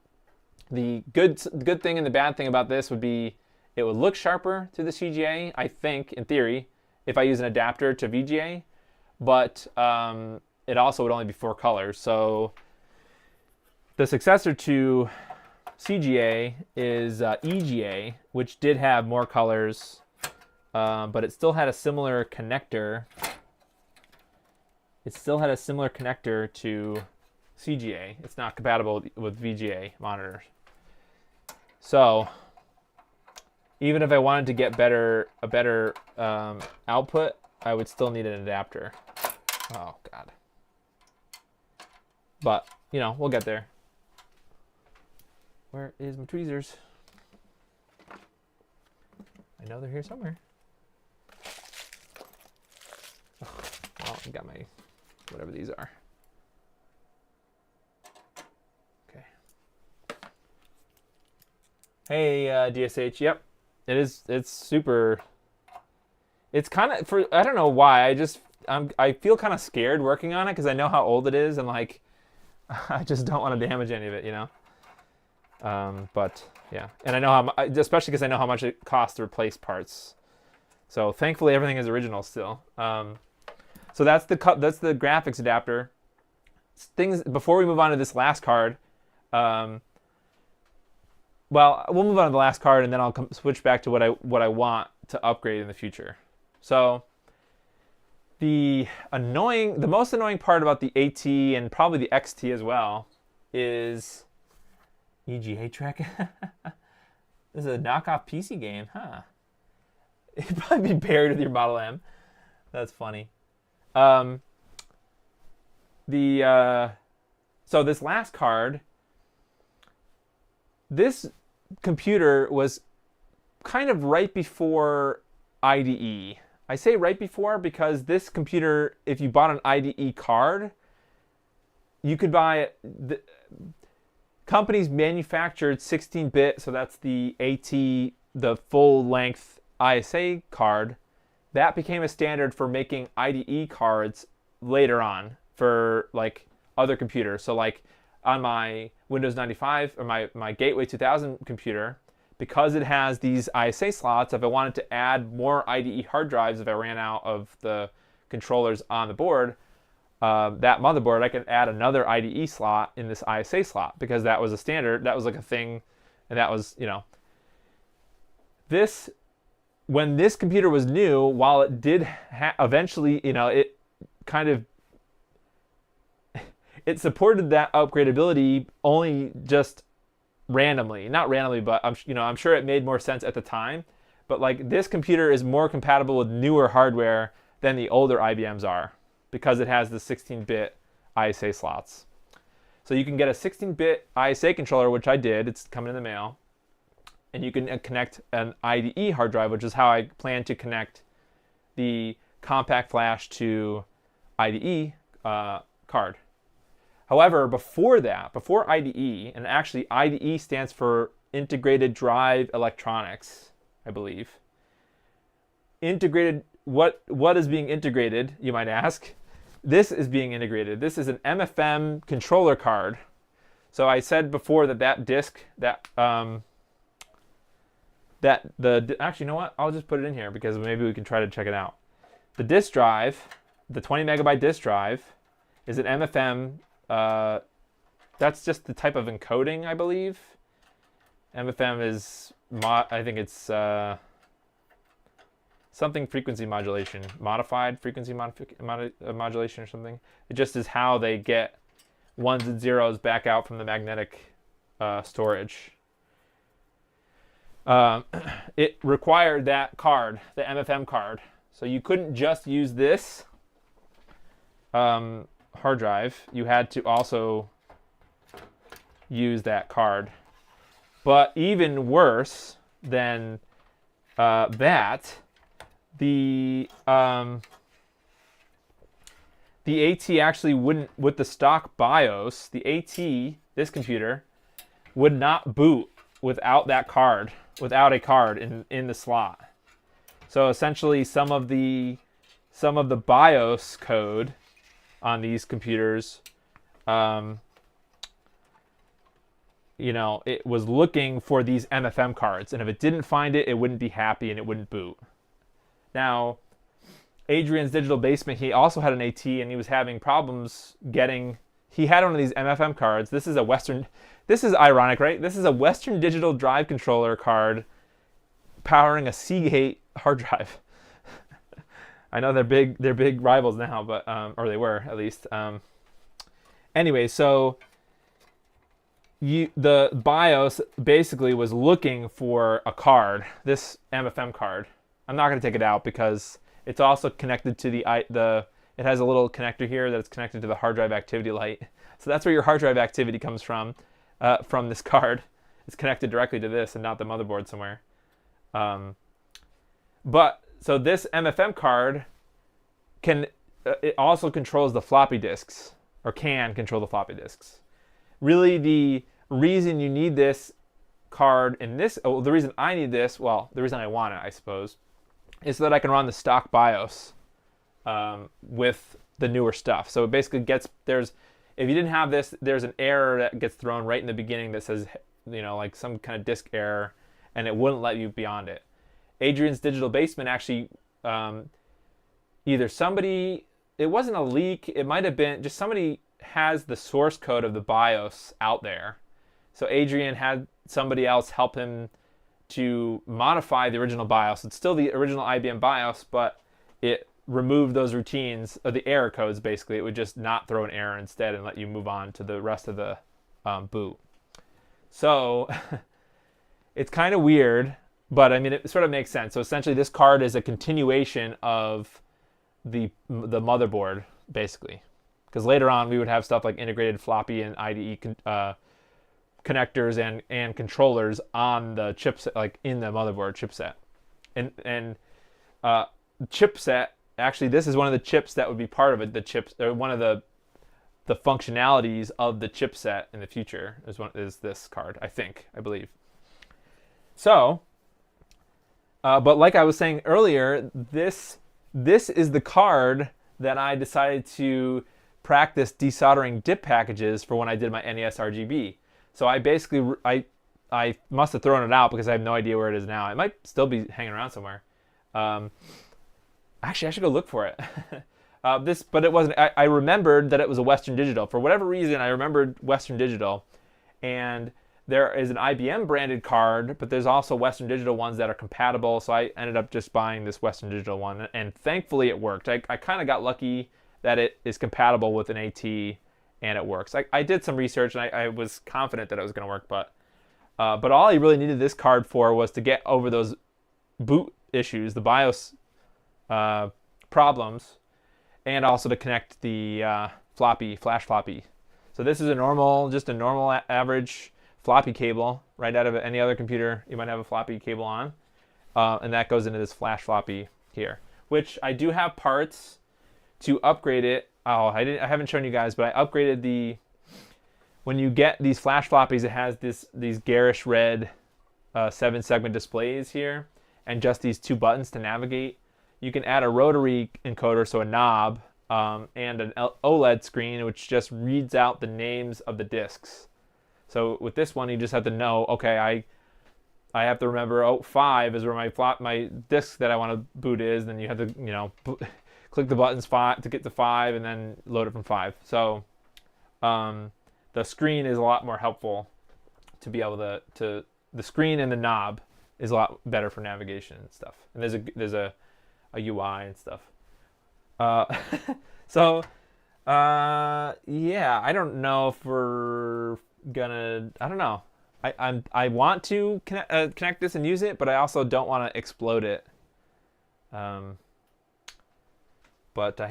S1: the good thing and the bad thing about this would be it would look sharper to the CGA, I think, in theory, if I use an adapter to VGA, but it also would only be 4 colors. So the successor to CGA is EGA, which did have more colors, but it still had a similar connector. It still had a similar connector to CGA. It's not compatible with VGA monitors. So even if I wanted to get a better output, I would still need an adapter. Oh God. But you know, we'll get there. Where is my tweezers? I know they're here somewhere. Oh, well, I got my whatever these are. Okay. Hey, DSH. Yep. It's super. It's kind of I don't know why. I feel kind of scared working on it because I know how old it is and like I just don't want to damage any of it, you know. But yeah, and I know especially because I know how much it costs to replace parts. So thankfully everything is original still. So that's the graphics adapter. things before we move on to this last card. Well, we'll move on to the last card, and then I'll switch back to what I want to upgrade in the future. So the most annoying part about the AT and probably the XT as well is EGA track. This is a knockoff PC game, huh? It'd probably be paired with your Model M. That's funny. So this last card, this computer was kind of right before IDE. I say right before because this computer, if you bought an IDE card, you could buy it. Companies manufactured 16-bit, so that's the AT, the full-length ISA card. That became a standard for making IDE cards later on for like other computers. So like on my Windows 95 or my Gateway 2000 computer, because it has these ISA slots, if I wanted to add more IDE hard drives, if I ran out of the controllers on the board, that motherboard, I could add another IDE slot in this ISA slot because that was a standard. That was like a thing, and that was, this, when this computer was new, while it did eventually, it kind of, it supported that upgradability only just randomly. Not randomly, but I'm sure it made more sense at the time. But like this computer is more compatible with newer hardware than the older IBMs are because it has the 16-bit ISA slots. So you can get a 16-bit ISA controller, which I did. It's coming in the mail. And you can connect an IDE hard drive, which is how I plan to connect the compact flash to IDE card. However, before that, before IDE, and actually IDE stands for Integrated Drive Electronics, I believe. Integrated, what is being integrated, you might ask? This is being integrated. This is an MFM controller card. So I said before that disk, actually, you know what? I'll just put it in here because maybe we can try to check it out. The disk drive, the 20 megabyte disk drive, is an MFM. That's just the type of encoding, I believe. MFM is, I think it's something frequency modulation, modified frequency modulation or something. It just is how they get ones and zeros back out from the magnetic storage. It required that card, the MFM card. So you couldn't just use this hard drive. You had to also use that card. But even worse than that, the AT actually wouldn't, with the stock BIOS, the AT, this computer, would not boot without that card, without a card in the slot. So essentially some of the BIOS code on these computers, it was looking for these MFM cards, and if it didn't find it, it wouldn't be happy and it wouldn't boot. Now, Adrian's Digital Basement, he also had an AT, and he was having problems getting. He had one of these MFM cards. This is ironic, right? This is a Western Digital drive controller card powering a Seagate hard drive. I know they're big rivals now, but or they were at least. Anyway, so the BIOS basically was looking for a card, this MFM card. I'm not going to take it out because it's also connected to it has a little connector here that's connected to the hard drive activity light. So that's where your hard drive activity comes from this card. It's connected directly to this and not the motherboard somewhere. But so this MFM card it also controls the floppy disks, or can control the floppy disks. Really, the reason you need this card the reason I need this, the reason I want it, I suppose, is so that I can run the stock BIOS with the newer stuff. So it basically if you didn't have this, there's an error that gets thrown right in the beginning that says, like some kind of disk error, and it wouldn't let you beyond it. Adrian's Digital Basement actually, it wasn't a leak, it might have been just somebody has the source code of the BIOS out there. So Adrian had somebody else help him to modify the original BIOS. It's still the original IBM BIOS, but it removed those routines, or the error codes basically. It would just not throw an error instead and let you move on to the rest of the boot. So it's kind of weird, but I mean, it sort of makes sense. So essentially this card is a continuation of the motherboard, basically. Because later on we would have stuff like integrated floppy and IDE connectors and controllers on the chipset, like in the motherboard chipset. And chipset, actually this is one of the chips that would be part of it. The chips, or one of the functionalities of the chipset in the future is this card, I believe. So, but like I was saying earlier, this is the card that I decided to practice desoldering dip packages for when I did my NES RGB. So I basically, I must have thrown it out because I have no idea where it is now. It might still be hanging around somewhere. Actually, I should go look for it. But it wasn't. I remembered that it was a Western Digital. For whatever reason, I remembered Western Digital. And there is an IBM branded card, but there's also Western Digital ones that are compatible. So I ended up just buying this Western Digital one. And thankfully it worked. I kind of got lucky that it is compatible with an AT and it works. I did some research and I was confident that it was going to work. But all I really needed this card for was to get over those boot issues, the BIOS problems, and also to connect the flash floppy. So this is just a normal average floppy cable right out of any other computer. You might have a floppy cable on, and that goes into this flash floppy here, which I do have parts to upgrade it. Oh, I haven't shown you guys, but I upgraded when you get these flash floppies, it has these garish red 7-segment displays here, and just these 2 buttons to navigate. You can add a rotary encoder, so a knob, and an OLED screen, which just reads out the names of the disks. So with this one, you just have to know, okay, I have to remember 5 is where my disk that I want to boot is. Then you have to, click the buttons 5 to get to 5, and then load it from 5. So the screen is a lot more helpful to be able to the screen and the knob is a lot better for navigation and stuff. And there's a UI and stuff. So yeah, I don't know if we're gonna. I don't know. I want to connect this and use it, but I also don't want to explode it. But I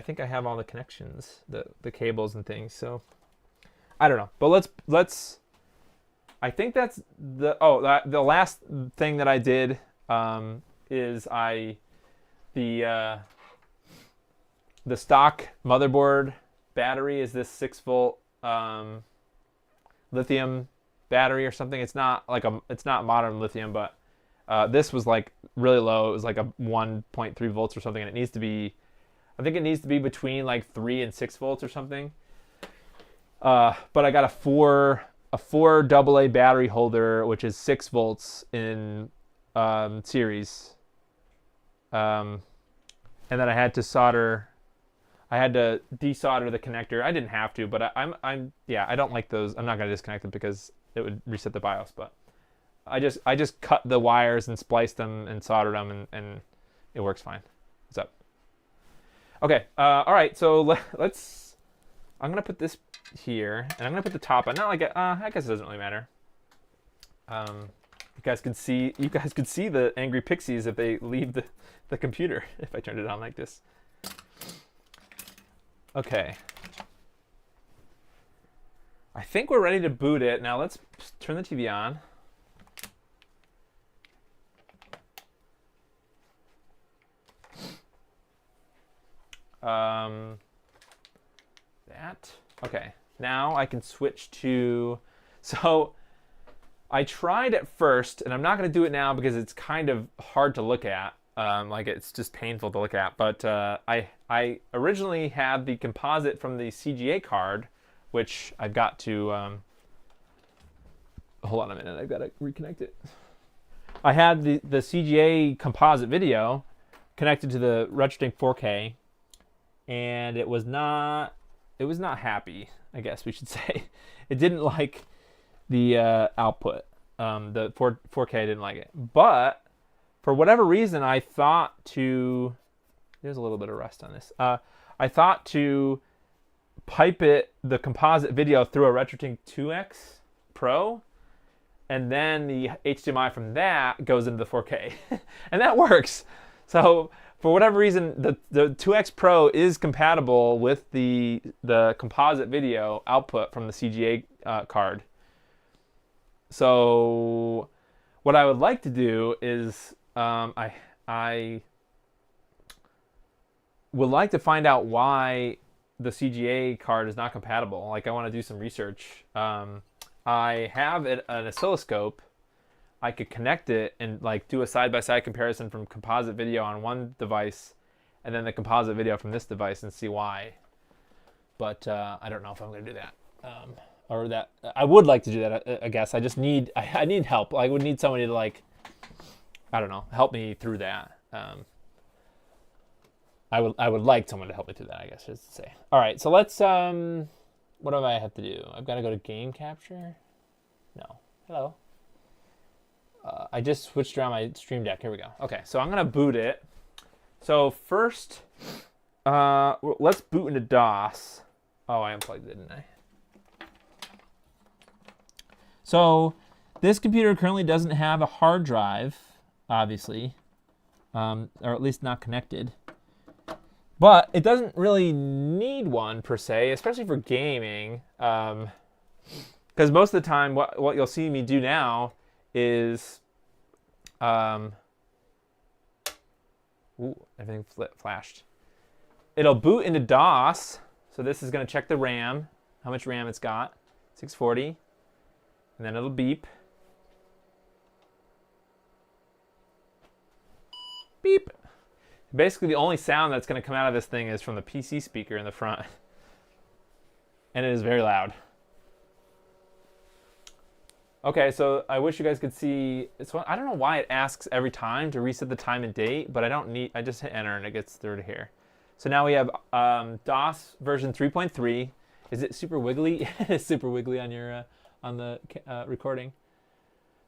S1: think I have all the connections, the cables and things. So I don't know. But let's. I think that's the last thing that I did is the stock motherboard battery is this 6-volt lithium battery or something. It's not modern lithium, but this was like really low. It was like a 1.3 volts or something, and I think it needs to be between like 3 and 6 volts or something. But I got a 4 AA battery holder, which is 6 volts in series. And then I had to desolder the connector. I didn't have to, but I don't like those. I'm not gonna disconnect them because it would reset the BIOS. But I just cut the wires and spliced them and soldered them, and it works fine. What's up? Okay. All right. So let's. I'm gonna put this here, and I'm gonna put the top on. Not like I guess it doesn't really matter. You guys could see the angry pixies if they leave the computer if I turned it on like this. Okay. I think we're ready to boot it. Now let's turn the TV on. Okay. Now I can switch to, so I tried at first, and I'm not going to do it now because it's kind of hard to look at. Like it's just painful to look at. But I originally had the composite from the CGA card, which I've got to. Hold on a minute, I've got to reconnect it. I had the CGA composite video connected to the RetroTink 4K, and it was not not happy, I guess we should say. It didn't like the output. The 4K didn't like it. But for whatever reason, I thought to... There's a little bit of rust on this. I thought to pipe the composite video through a RetroTink 2X Pro, and then the HDMI from that goes into the 4K. And that works. So for whatever reason, the 2X Pro is compatible with the composite video output from the CGA card. So what I would like to do is I would like to find out why the CGA card is not compatible. Like, I want to do some research. I have an oscilloscope. I could connect it and like do a side-by-side comparison from composite video on one device and then the composite video from this device and see why. But I don't know if I'm going to do that. Or that I would like to do that. I guess I just need I need help. I would need somebody to, like, I don't know, help me through that. I would like someone to help me through that, I guess, just to say. All right, so let's what do I have to do? I've got to go to game capture. No. Hello. I just switched around my Stream Deck. Here we go. Okay, so I'm gonna boot it. So first, let's boot into DOS. Oh, I unplugged it, didn't I? So this computer currently doesn't have a hard drive, obviously, or at least not connected. But it doesn't really need one per se, especially for gaming, because most of the time, what you'll see me do now is, everything flashed. It'll boot into DOS. So this is going to check the RAM, how much RAM it's got, 640. And then it'll beep. Beep. Basically, the only sound that's going to come out of this thing is from the PC speaker in the front. And it is very loud. Okay, so I wish you guys could see. I don't know why it asks every time to reset the time and date, but I just hit enter and it gets through to here. So now we have DOS version 3.3. Is it super wiggly? It's super wiggly on your on the recording.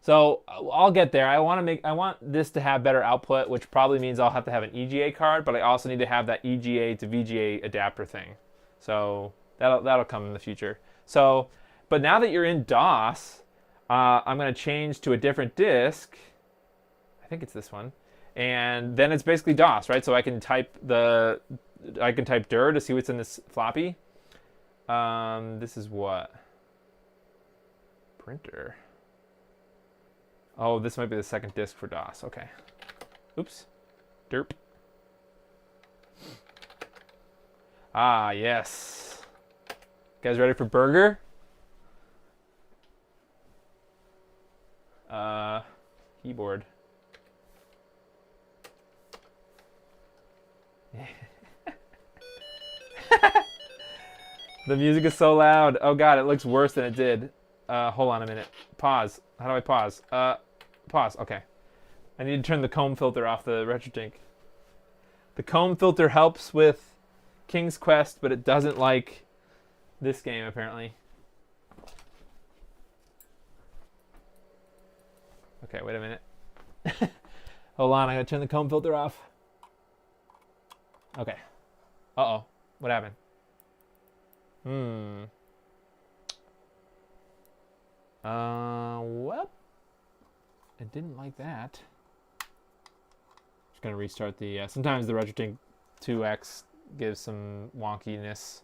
S1: So I'll get there. I want this to have better output, which probably means I'll have to have an EGA card, but I also need to have that EGA to VGA adapter thing. So that'll come in the future. So, but now that you're in DOS, I'm going to change to a different disk. I think it's this one. And then it's basically DOS, right? So I can type dir to see what's in this floppy. This is what? Printer. Oh, this might be the second disk for DOS. Okay. Oops. Derp. Ah, yes. You guys ready for burger? Keyboard. The music is so loud. Oh god, it looks worse than it did. Hold on a minute. Pause. How do I pause? Pause. Okay. I need to turn the comb filter off the RetroTink. The comb filter helps with King's Quest, but it doesn't like this game, apparently. Okay, wait a minute. Hold on, I gotta turn the comb filter off. Okay. Uh-oh. What happened? Well, it didn't like that. Just gonna restart the, sometimes the RetroTink 2X gives some wonkiness.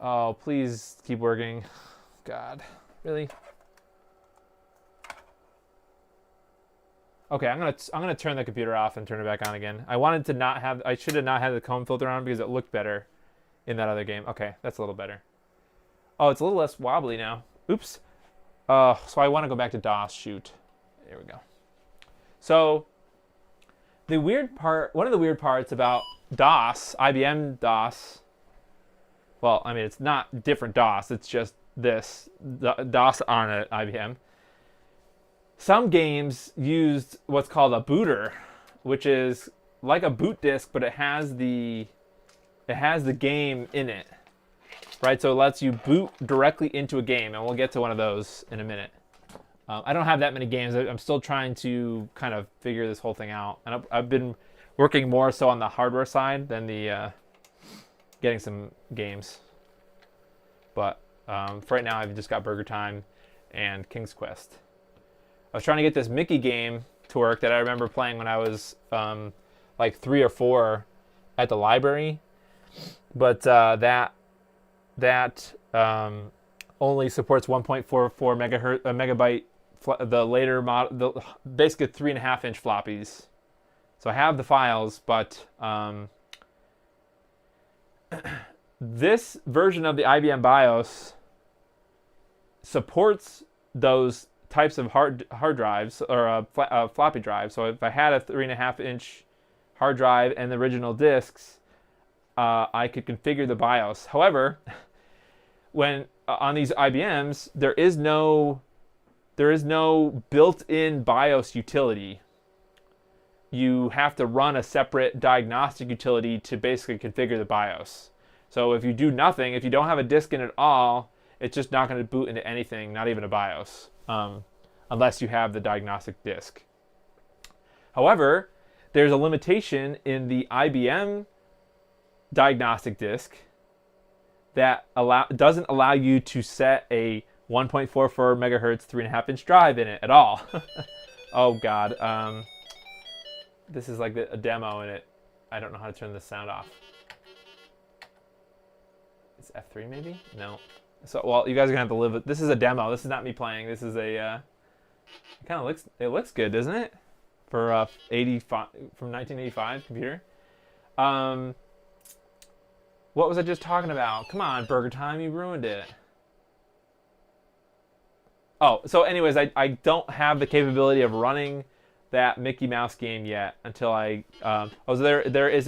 S1: Oh, please keep working. God, really? Okay, I'm gonna turn the computer off and turn it back on again. I should have not had the comb filter on because it looked better in that other game. Okay, that's a little better. Oh, it's a little less wobbly now. Oops. So I want to go back to DOS. Shoot. There we go. So the weird part, one of the weird parts about DOS, IBM DOS, well, I mean, it's not different DOS. It's just this, DOS on an IBM. Some games used what's called a booter, which is like a boot disk, but it has the it has the game in it, right? So it lets you boot directly into a game, and we'll get to one of those in a minute. I don't have that many games. I'm still trying to kind of figure this whole thing out, and I've been working more so on the hardware side than the getting some games. But for right now, I've just got Burger Time and King's Quest. I was trying to get this Mickey game to work that I remember playing when I was like 3 or 4 at the library, but that only supports 1.44 megabyte. The later model, basically 3.5-inch floppies. So I have the files, but this version of the IBM BIOS supports those types of hard drives or floppy drive. So if I had a 3.5-inch hard drive and the original discs, I could configure the BIOS. However, when on these IBMs, there is no built-in BIOS utility. You have to run a separate diagnostic utility to basically configure the BIOS. So if you do nothing, if you don't have a disk in at all, it's just not going to boot into anything, not even a BIOS, unless you have the diagnostic disk. However, there's a limitation in the IBM diagnostic disk that doesn't allow you to set a 1.44 megahertz 3.5-inch drive in it at all. Oh God, this is like a demo in it. I don't know how to turn the sound off. It's F3 maybe? No. So well, you guys are gonna have to live with. This is a demo. This is not me playing. This is a. It kind of looks good, doesn't it? For 85 from 1985 computer. What was I just talking about? Come on, Burger Time, you ruined it. Oh, so anyways, I don't have the capability of running that Mickey Mouse game yet until there's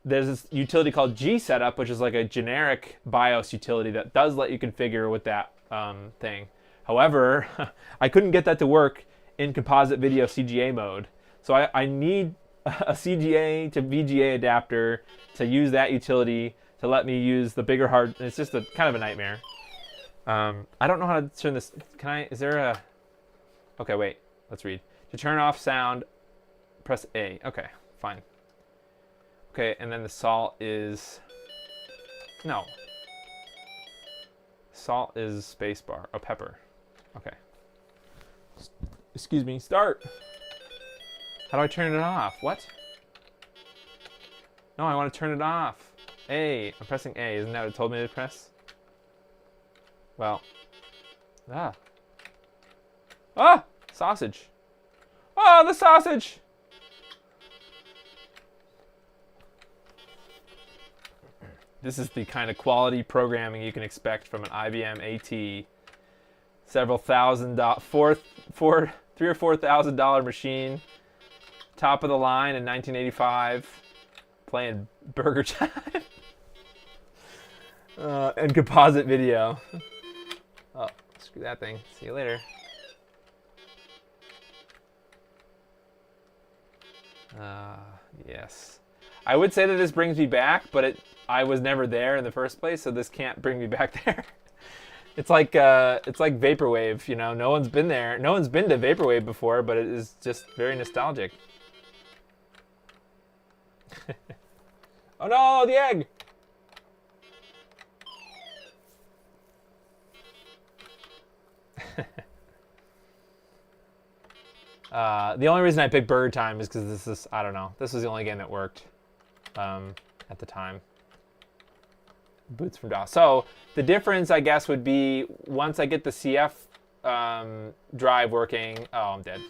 S1: this utility called G-Setup, which is like a generic BIOS utility that does let you configure with that thing. However, I couldn't get that to work in composite video CGA mode. So I need a CGA to VGA adapter to use that utility to let me use the bigger hard. It's just a kind of a nightmare. I don't know how to turn this. Can I? Is there a? Okay, wait. Let's read. To turn off sound, press A. Okay, fine. Okay, and then the salt is. No. Salt is spacebar. Oh, pepper. Okay. Excuse me. Start. How do I turn it off? What? No, I want to turn it off. A. I'm pressing A. Isn't that what it told me to press? Well. Sausage. Oh, the sausage! This is the kind of quality programming you can expect from an IBM AT. Several $3,000 or $4,000 machine. Top of the line in 1985. Playing Burger Time. And composite video. Oh, screw that thing. See you later. Yes. I would say that this brings me back, but I was never there in the first place, so this can't bring me back there. It's like vaporwave, you know. No one's been there. No one's been to vaporwave before, but it is just very nostalgic. Oh no, the egg! The only reason I picked Burger Time is because I don't know, this was the only game that worked at the time. Boots from DOS. So the difference, I guess, would be once I get the CF drive working. Oh, I'm dead.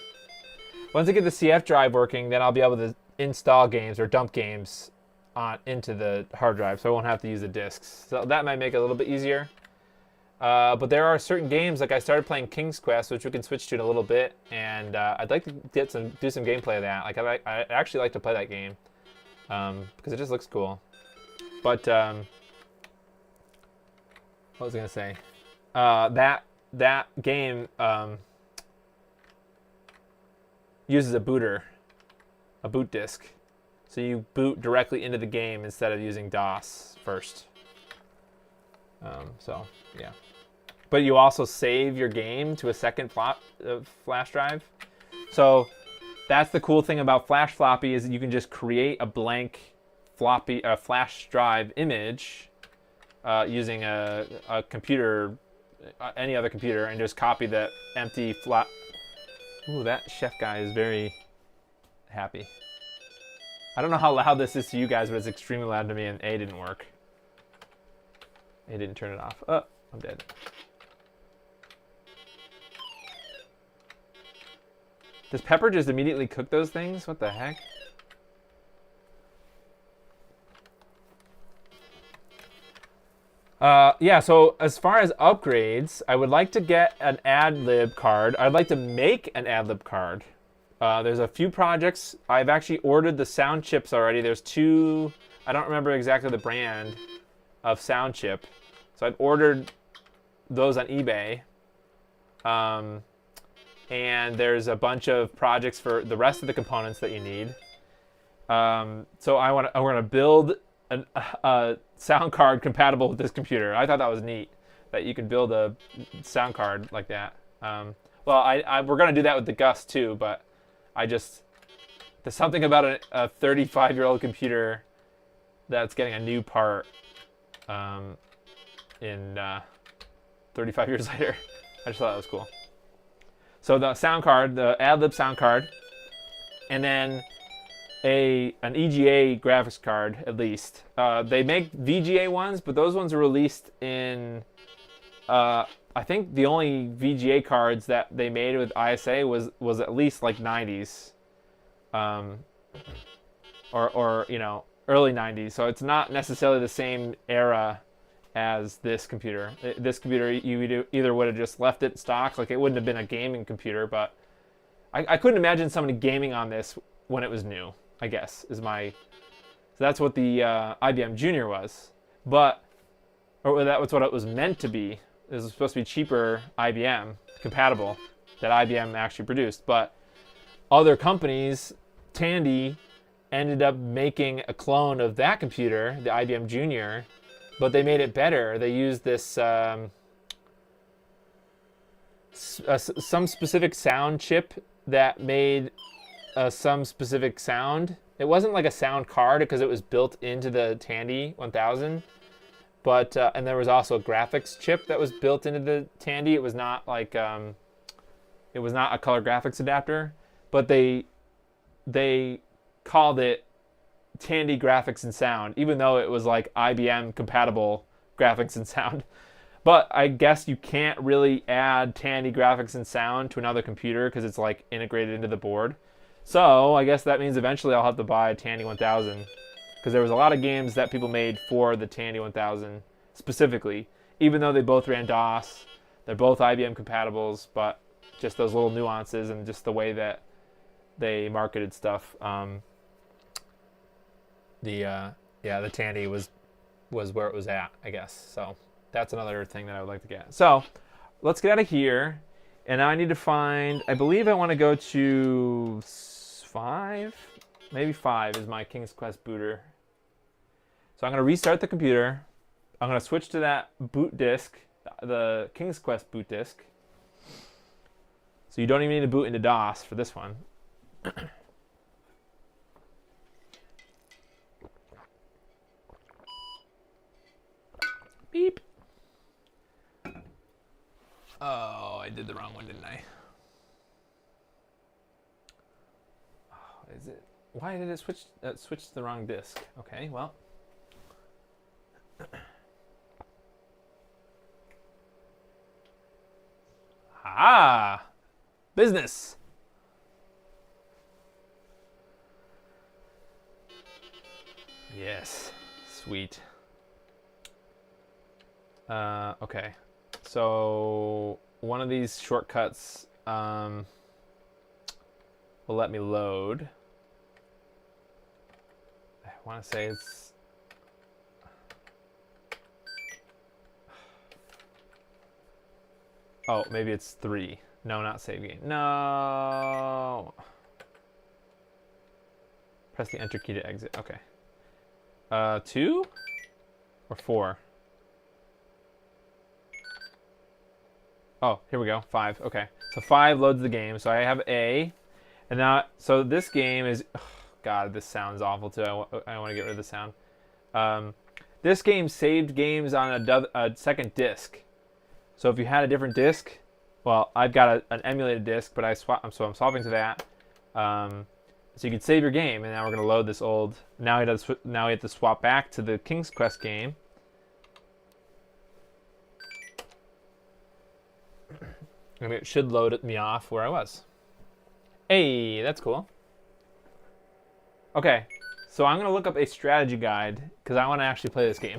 S1: Once I get the CF drive working, then I'll be able to install games or dump games into the hard drive, so I won't have to use the disks. So that might make it a little bit easier. But there are certain games, like I started playing King's Quest, which we can switch to in a little bit, and I'd like to do some gameplay of that. Like I actually like to play that game because it just looks cool. But what was I gonna say? That game uses a boot disk, So you boot directly into the game instead of using DOS first. So yeah. But you also save your game to a second flash drive. So that's the cool thing about flash floppy is that you can just create a blank flash drive image using a computer, any other computer, and just copy the empty flop. Ooh, that chef guy is very happy. I don't know how loud this is to you guys, but it's extremely loud to me, and A didn't work. A didn't turn it off. Oh, I'm dead. Does Pepper just immediately cook those things? What the heck? Yeah, so as far as upgrades, I would like to get an ad-lib card. I'd like to make an ad-lib card. There's a few projects. I've actually ordered the sound chips already. There's 2, I don't remember exactly the brand of sound chip. So I've ordered those on eBay. And there's a bunch of projects for the rest of the components that you need. So I want to build a sound card compatible with this computer. I thought that was neat that you can build a sound card like that. Well, we're going to do that with the Gus too, but there's something about a 35-year-old computer that's getting a new part in 35 years later. I just thought that was cool. So the sound card, the ad-lib sound card, and then an EGA graphics card at least. They make VGA ones, but those ones are released in. I think the only VGA cards that they made with ISA was at least like 90s, or you know, early 90s. So it's not necessarily the same era as this computer. This computer, you either would have just left it stock, like it wouldn't have been a gaming computer, but I couldn't imagine somebody gaming on this when it was new, I guess, is my... So that's what the IBM Junior was. But, or that was what it was meant to be. It was supposed to be cheaper IBM compatible that IBM actually produced. But other companies, Tandy, ended up making a clone of that computer, the IBM Junior, but they made it better. They used this some specific sound chip that made some specific sound. It wasn't like a sound card because it was built into the Tandy 1000, but and there was also a graphics chip that was built into the Tandy. It was not like it was not a color graphics adapter, but they called it Tandy graphics and sound, even though it was like IBM compatible graphics and sound. But I guess you can't really add Tandy graphics and sound to another computer because it's like integrated into the board. So I guess that means eventually I'll have to buy a Tandy 1000 because there was a lot of games that people made for the Tandy 1000 specifically, even though they both ran DOS. They're both IBM compatibles, but just those little nuances and just the way that they marketed stuff. The Tandy was where it was at, I guess. So that's another thing that I would like to get. So let's get out of here. And now I need to find, I believe I want to go to 5, maybe 5 is my King's Quest booter. So I'm going to restart the computer. I'm going to switch to that boot disk, the King's Quest boot disk. So you don't even need to boot into DOS for this one. Beep. Oh, I did the wrong one, didn't I? Oh, is it? Why did it switch to the wrong disk? Okay, well. Ah, business. Yes, sweet. Okay, so one of these shortcuts will let me load. I want to say it's... Oh, maybe it's 3. No, not save game. No! Press the enter key to exit. Okay. 2 or 4? Oh, here we go. 5. Okay. So 5 loads the game. So I have A. And now, so this game is... Oh, God, this sounds awful too. I want to get rid of the sound. This game saved games on a second disc. So if you had a different disc, well, I've got an emulated disc, but so I'm swapping to that. So you can save your game, and now we're going to load this old... Now we have to swap back to the King's Quest game. And it should load me off where I was. Hey, that's cool. Okay, so I'm going to look up a strategy guide, because I want to actually play this game.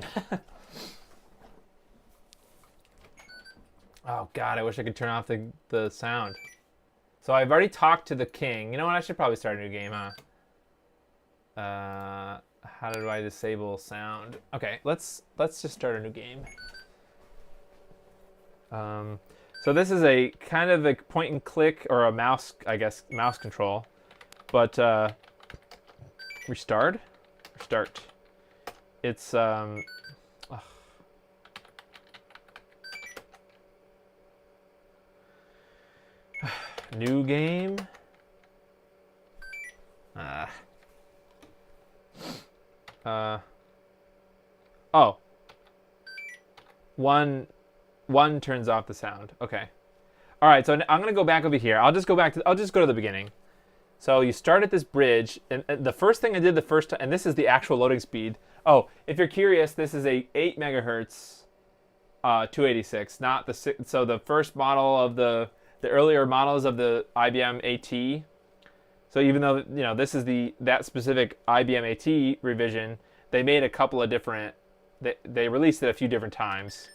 S1: Oh, God, I wish I could turn off the sound. So I've already talked to the king. You know what? I should probably start a new game, huh? How do I disable sound? Okay, let's just start a new game. So this is a kind of a point and click, or a mouse, I guess, mouse control. But restart. It's new game. Oh. One turns off the sound. Okay. All right, so I'm gonna go back over here. I'll just go to the beginning. So you start at this bridge, and the first thing I did the first time, and this is the actual loading speed. Oh, if you're curious, this is a 8 megahertz 286, not the so the first model of the earlier models of the IBM AT. So even though this is that specific IBM AT revision, they made a couple of different. They released it a few different times,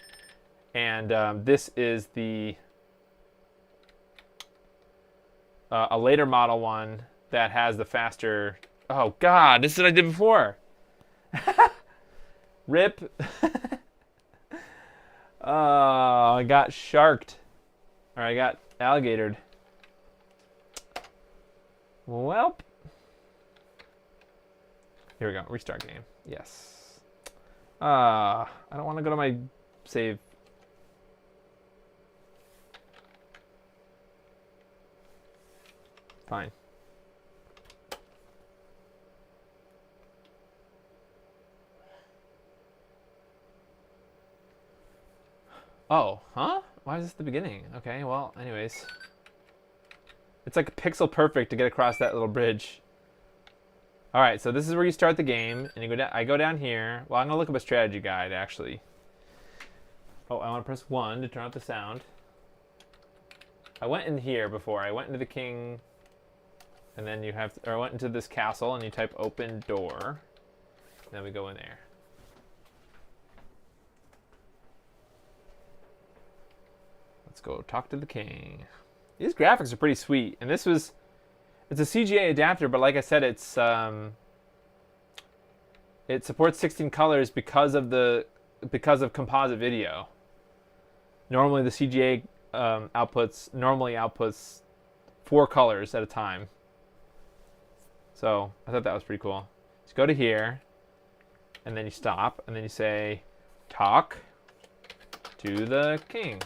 S1: and this is a later model one that has the faster. Oh God, this is what I did before. Rip. Oh, I got sharked. Or I got alligatored. Welp. Here we go. Restart game. Yes. I don't want to go to my save. Fine. Oh, huh? Why is this the beginning? Okay, well, anyways. It's like pixel perfect to get across that little bridge. All right, so this is where you start the game, and you go down. I go down here. Well, I'm gonna look up a strategy guide actually. Oh, I want to press 1 to turn off the sound. I went in here before. I went into the king, and then I went into this castle, and you type open door. Then we go in there. Let's go talk to the king. These graphics are pretty sweet, and it's a CGA adapter, but like I said, it supports 16 colors because of composite video. Normally, the CGA outputs 4 colors at a time. So I thought that was pretty cool. Just go to here, and then you stop, and then you say, "Talk to the king."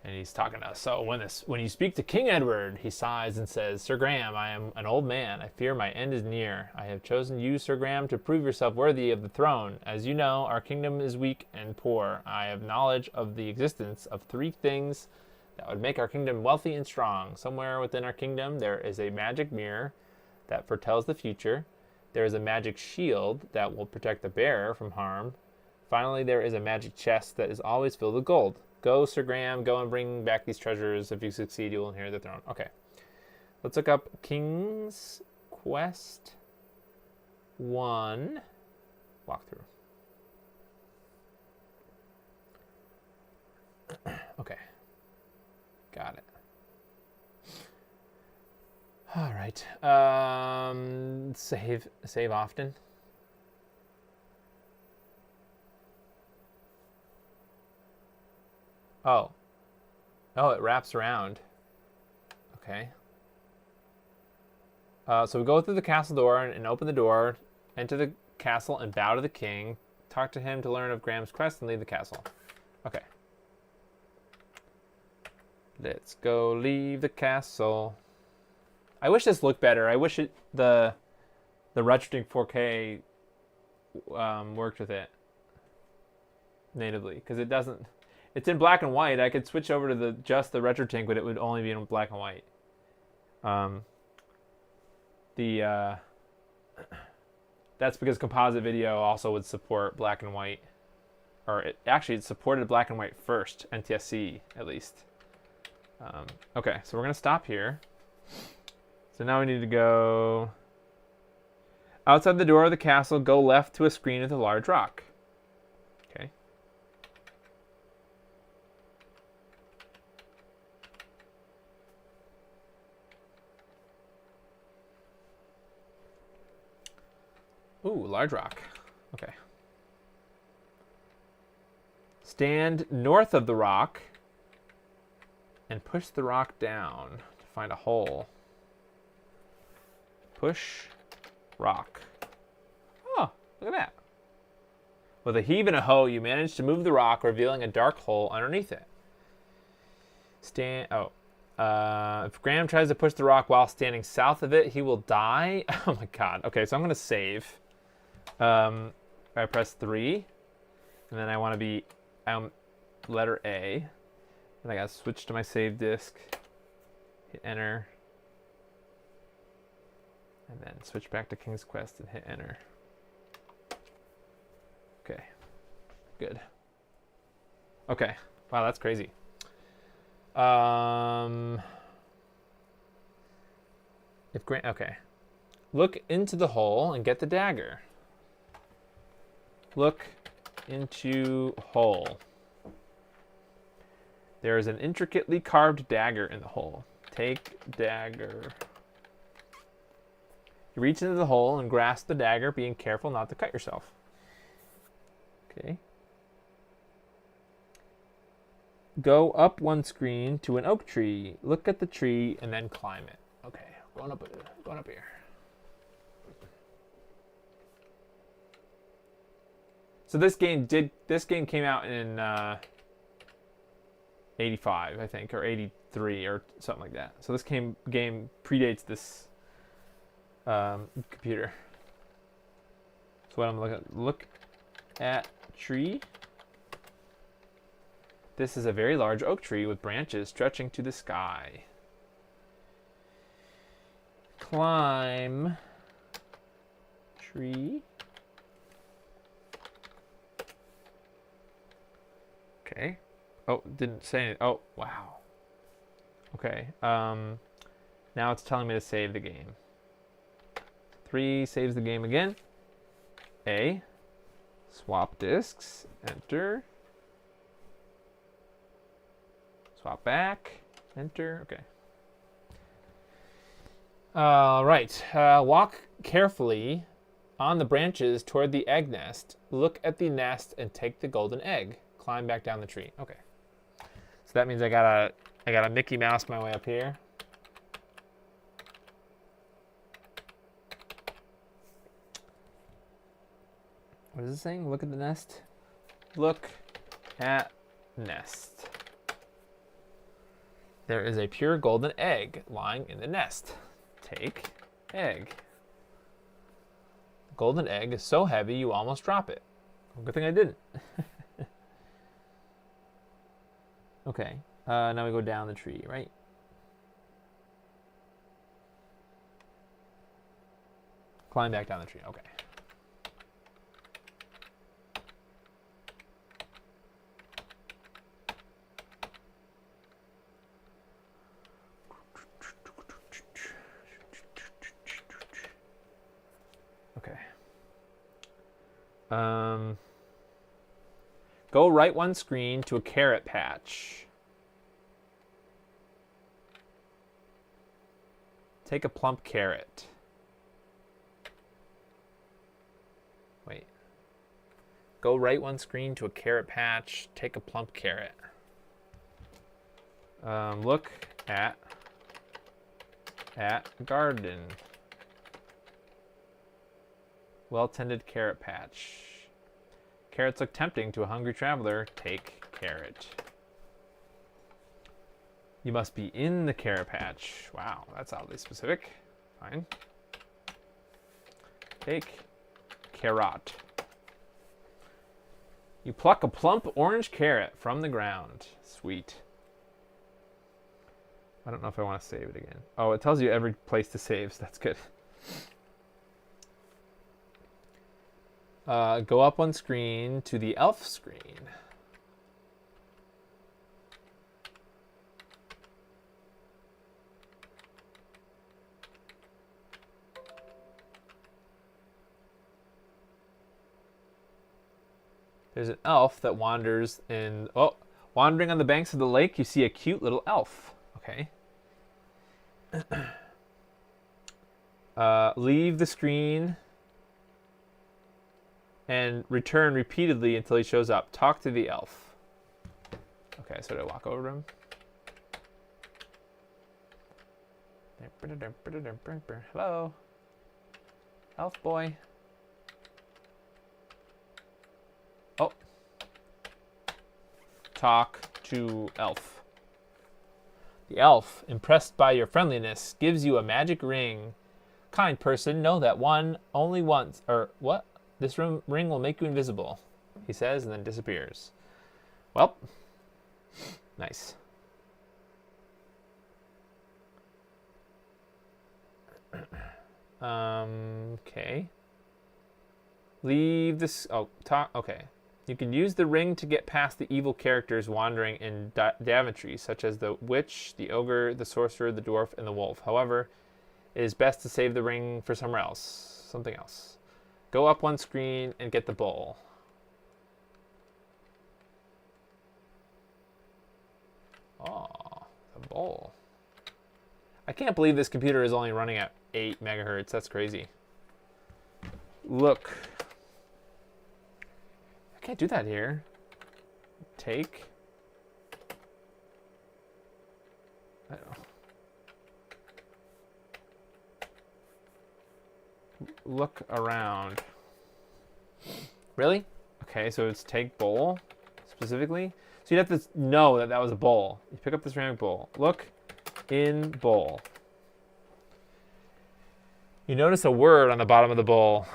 S1: And he's talking to us. So when you speak to King Edward, he sighs and says, "Sir Graham, I am an old man. I fear my end is near. I have chosen you, Sir Graham, to prove yourself worthy of the throne. As you know, our kingdom is weak and poor. I have knowledge of the existence of 3 things that would make our kingdom wealthy and strong. Somewhere within our kingdom, there is a magic mirror that foretells the future. There is a magic shield that will protect the bearer from harm. Finally, there is a magic chest that is always filled with gold. Go, Sir Graham, go and bring back these treasures. If you succeed, you will inherit the throne." Okay. Let's look up King's Quest 1 walkthrough. Okay. Got it. All right. Save often. Oh, it wraps around. Okay. So we go through the castle door and open the door, enter the castle and bow to the king. Talk to him to learn of Graham's quest and leave the castle. Okay. Let's go leave the castle. I wish this looked better. I wish the RetroTink 4K worked with it natively, because it doesn't. It's in black and white. I could switch over to just the RetroTink, but it would only be in black and white. That's because composite video also would support black and white, or it supported black and white first, NTSC at least. Okay, so we're gonna stop here. So now we need to go outside the door of the castle. Go left to a screen with a large rock. Okay. Ooh, large rock. Okay. Stand north of the rock and push the rock down to find a hole. Push rock. Oh, look at that. With a heave and a hoe, you manage to move the rock, revealing a dark hole underneath it. If Graham tries to push the rock while standing south of it, he will die. Oh my god. Okay, so I'm going to save. I press 3, and then I want to be letter A, and I got to switch to my save disk, hit enter, and then switch back to King's Quest and hit enter. Okay, good. Okay, wow, that's crazy. Okay, look into the hole and get the dagger. Look into hole. There is an intricately carved dagger in the hole. Take dagger. You reach into the hole and grasp the dagger, being careful not to cut yourself. Okay. Go up one screen to an oak tree. Look at the tree and then climb it. Okay, going up here. So this game came out in 85, I think, or 83 or something like that. So this game predates this computer. So what I'm looking at, look at tree. This is a very large oak tree with branches stretching to the sky. Climb tree. Okay. Oh, didn't say anything. Oh, wow. Okay. Now it's telling me to save the game. 3 saves the game again. A. Swap disks. Enter. Swap back. Enter. Okay. All right. Walk carefully on the branches toward the egg nest. Look at the nest and take the golden egg. Climb back down the tree. Okay. So that means I gotta Mickey Mouse my way up here. What is it saying? Look at the nest. Look at nest. There is a pure golden egg lying in the nest. Take egg. The golden egg is so heavy you almost drop it. Well, good thing I didn't. Okay, now we go down the tree, right? Climb back down the tree, okay. Okay. Go right one screen to a carrot patch. Take a plump carrot. Wait. Go right one screen to a carrot patch. Take a plump carrot. Look at garden. Well-tended carrot patch. Carrots look tempting to a hungry traveler. Take carrot. You must be in the carrot patch. Wow, that's oddly specific. Fine. Take carrot. You pluck a plump orange carrot from the ground. Sweet. I don't know if I want to save it again. Oh, it tells you every place to save, so that's good. Go up one screen to the elf screen. There's an elf that wanders in... Oh, wandering on the banks of the lake, you see a cute little elf. Okay. Leave the screen and return repeatedly until he shows up. Talk to the elf. Okay, so do I walk over to him? Hello? Elf boy? Oh. Talk to elf. The elf, impressed by your friendliness, gives you a magic ring. Kind person, know that one only once, or what? This ring will make you invisible, he says, and then disappears. Well, nice. Okay. Leave this. Oh, talk. Okay. You can use the ring to get past the evil characters wandering in Daventry, such as the witch, the ogre, the sorcerer, the dwarf, and the wolf. However, it is best to save the ring for somewhere else. Something else. Go up one screen and get the bowl. Oh, the bowl. I can't believe this computer is only running at 8 megahertz. That's crazy. Look. I can't do that here. Take. I don't know. Look around. Really? Okay, so it's take bowl specifically. So you'd have to know that that was a bowl. You pick up the ceramic bowl. Look in bowl. You notice a word on the bottom of the bowl.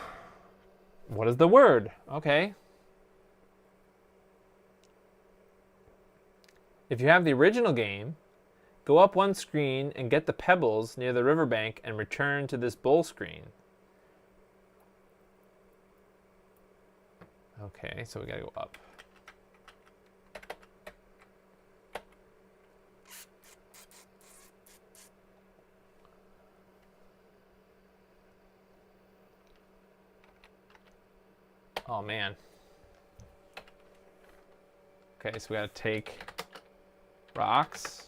S1: What is the word? Okay. If you have the original game, go up one screen and get the pebbles near the riverbank and return to this bowl screen. Okay, so we gotta go up. Oh man. Okay, so we gotta take rocks,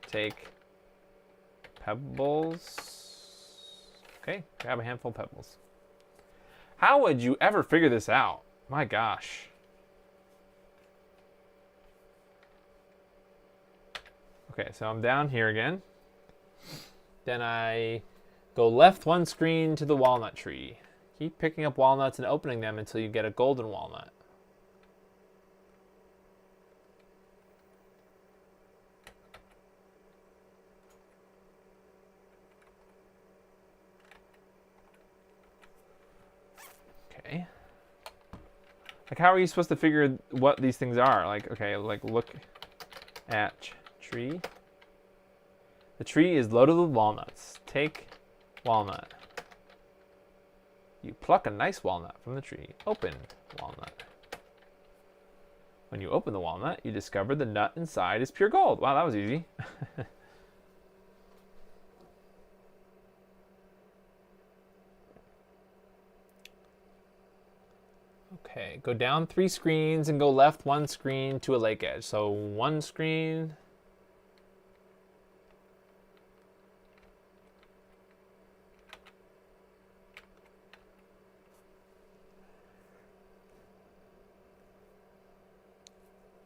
S1: take pebbles. Okay, grab a handful of pebbles. How would you ever figure this out? My gosh. Okay, so I'm down here again. Then I go left one screen to the walnut tree. Keep picking up walnuts and opening them until you get a golden walnut. Okay. Like, how are you supposed to figure what these things are? Like, okay, like look at tree. The tree is loaded with walnuts. Take walnut. You pluck a nice walnut from the tree. Open walnut. When you open the walnut, you discover the nut inside is pure gold. Wow, that was easy. Okay, go down 3 screens and go left 1 screen to a lake edge. So 1 screen.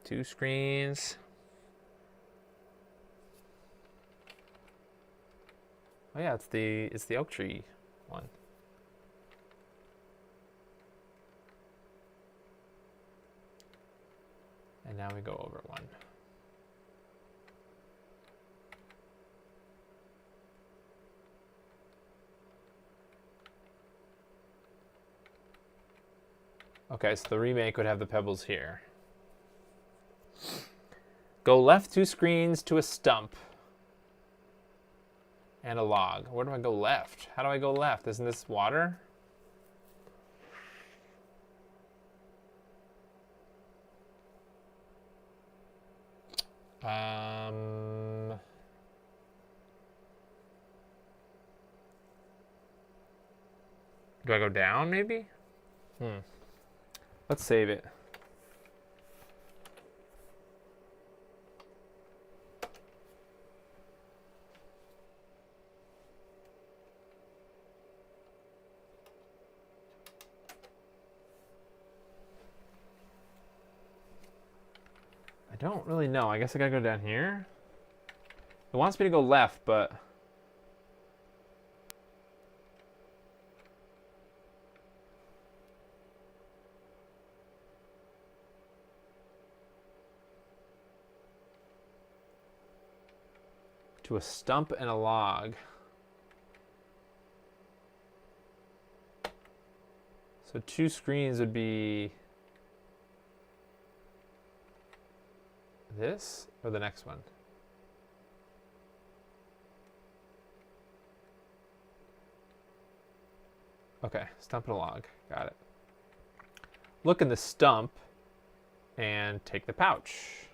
S1: Two screens. Oh yeah, it's the oak tree one. And now we go over one. Okay, so the remake would have the pebbles here. Go left 2 screens to a stump. And a log. Where do I go left? How do I go left? Isn't this water? Do I go down, maybe? Let's save it. I don't really know. I guess I gotta go down here. It wants me to go left, but... to a stump and a log. So 2 screens would be this or the next one? Okay, stump and a log. Got it. Look in the stump and take the pouch.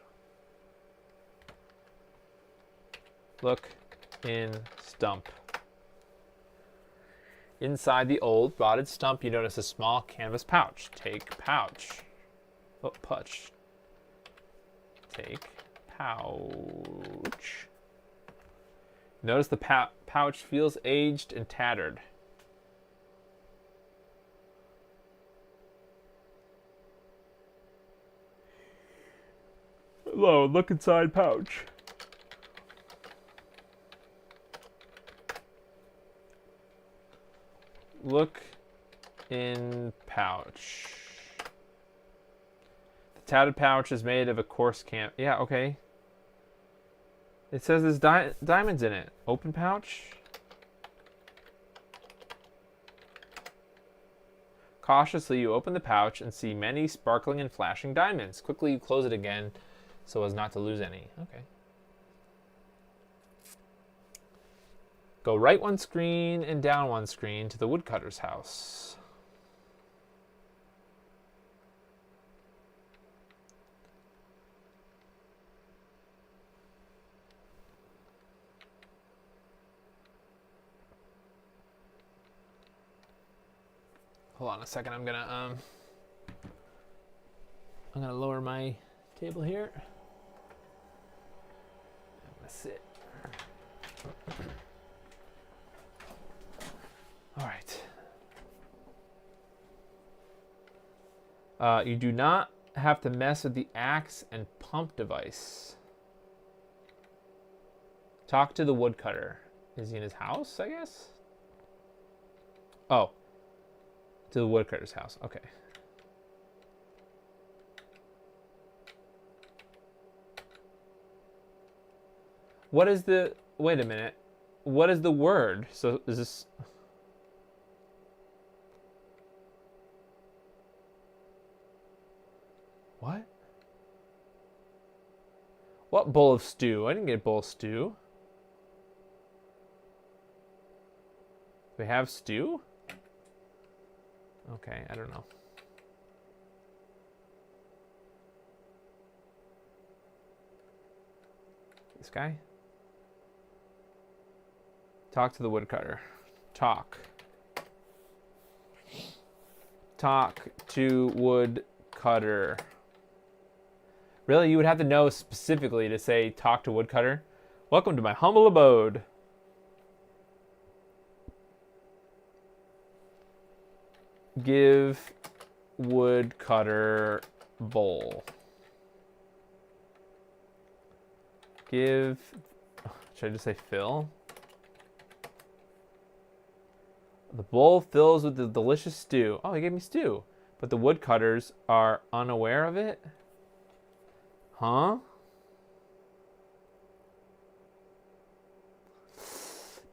S1: Look in stump. Inside the old rotted stump, you notice a small canvas pouch. Take pouch. Oh, pouch. Take pouch. Notice the pouch feels aged and tattered. Hello, look inside pouch. Look in pouch. The tattered pouch is made of a coarse can. Yeah, okay. It says there's diamonds in it. Open pouch. Cautiously, you open the pouch and see many sparkling and flashing diamonds. Quickly, you close it again so as not to lose any. Okay. Go right 1 screen and down 1 screen to the woodcutter's house. Hold on a second. I'm gonna lower my table here. I'm gonna sit. All right. You do not have to mess with the axe and pump device. Talk to the woodcutter. Is he in his house, I guess? Oh. To the woodcutter's house. Okay. What is the... Wait a minute. What is the word? So is this... What? What bowl of stew? I didn't get a bowl of stew. Do they have stew? Okay, I don't know. This guy? Talk to the woodcutter. Talk. Talk to woodcutter. Really? You would have to know specifically to say talk to woodcutter? Welcome to my humble abode. Give woodcutter bowl. Give... Should I just say fill? The bowl fills with the delicious stew. Oh, he gave me stew. But the woodcutters are unaware of it? Huh?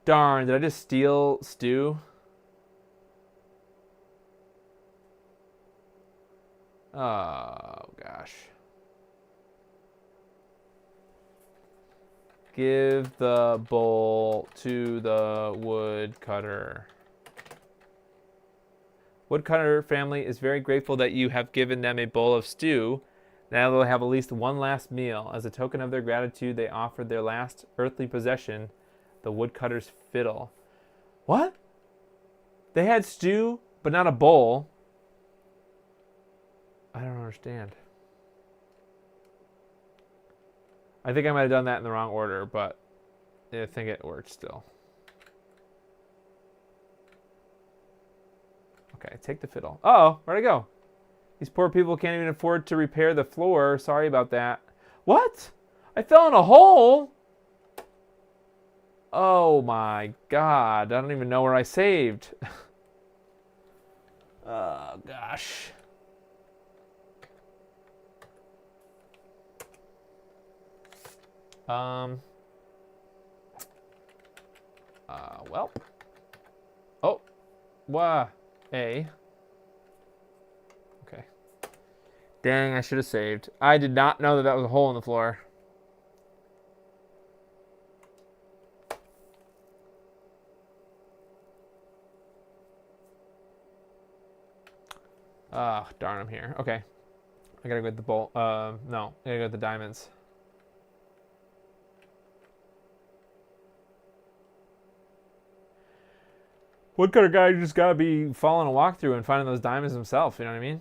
S1: Darn, did I just steal stew? Oh, gosh. Give the bowl to the woodcutter. Woodcutter family is very grateful that you have given them a bowl of stew. Now they'll have at least one last meal. As a token of their gratitude, they offered their last earthly possession, the woodcutter's fiddle. What? They had stew, but not a bowl. I don't understand. I think I might have done that in the wrong order, but I think it worked still. Okay, take the fiddle. Uh-oh, where'd it go? These poor people can't even afford to repair the floor. Sorry about that. What? I fell in a hole? Oh my god, I don't even know where I saved. Oh gosh. Well. Oh. Wah. A. Okay. Dang, I should have saved. I did not know that that was a hole in the floor. Ah, darn, I'm here. Okay. I gotta go get the bowl. No. I gotta go get the diamonds. Woodcutter guy just gotta be following a walkthrough and finding those diamonds himself, you know what I mean?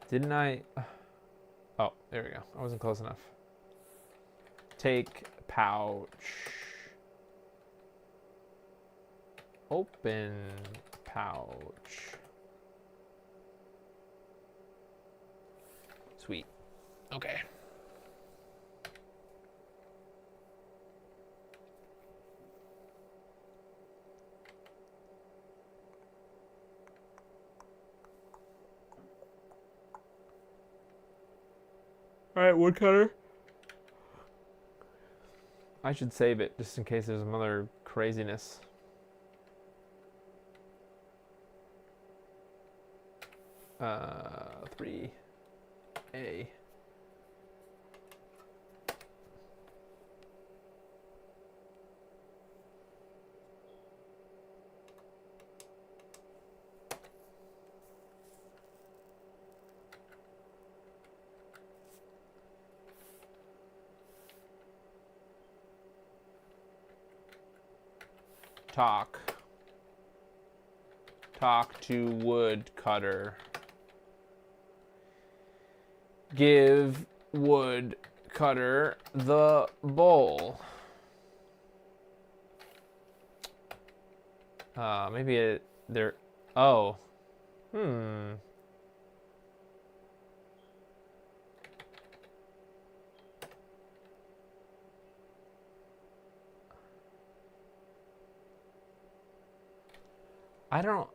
S1: Didn't I? Oh, there we go. I wasn't close enough. Take pouch. Open pouch. Sweet. Okay. Alright, woodcutter. I should save it just in case there's some other craziness. Uh, 3A. Talk to woodcutter. Give woodcutter the bowl. Maybe they're. Oh. I don't.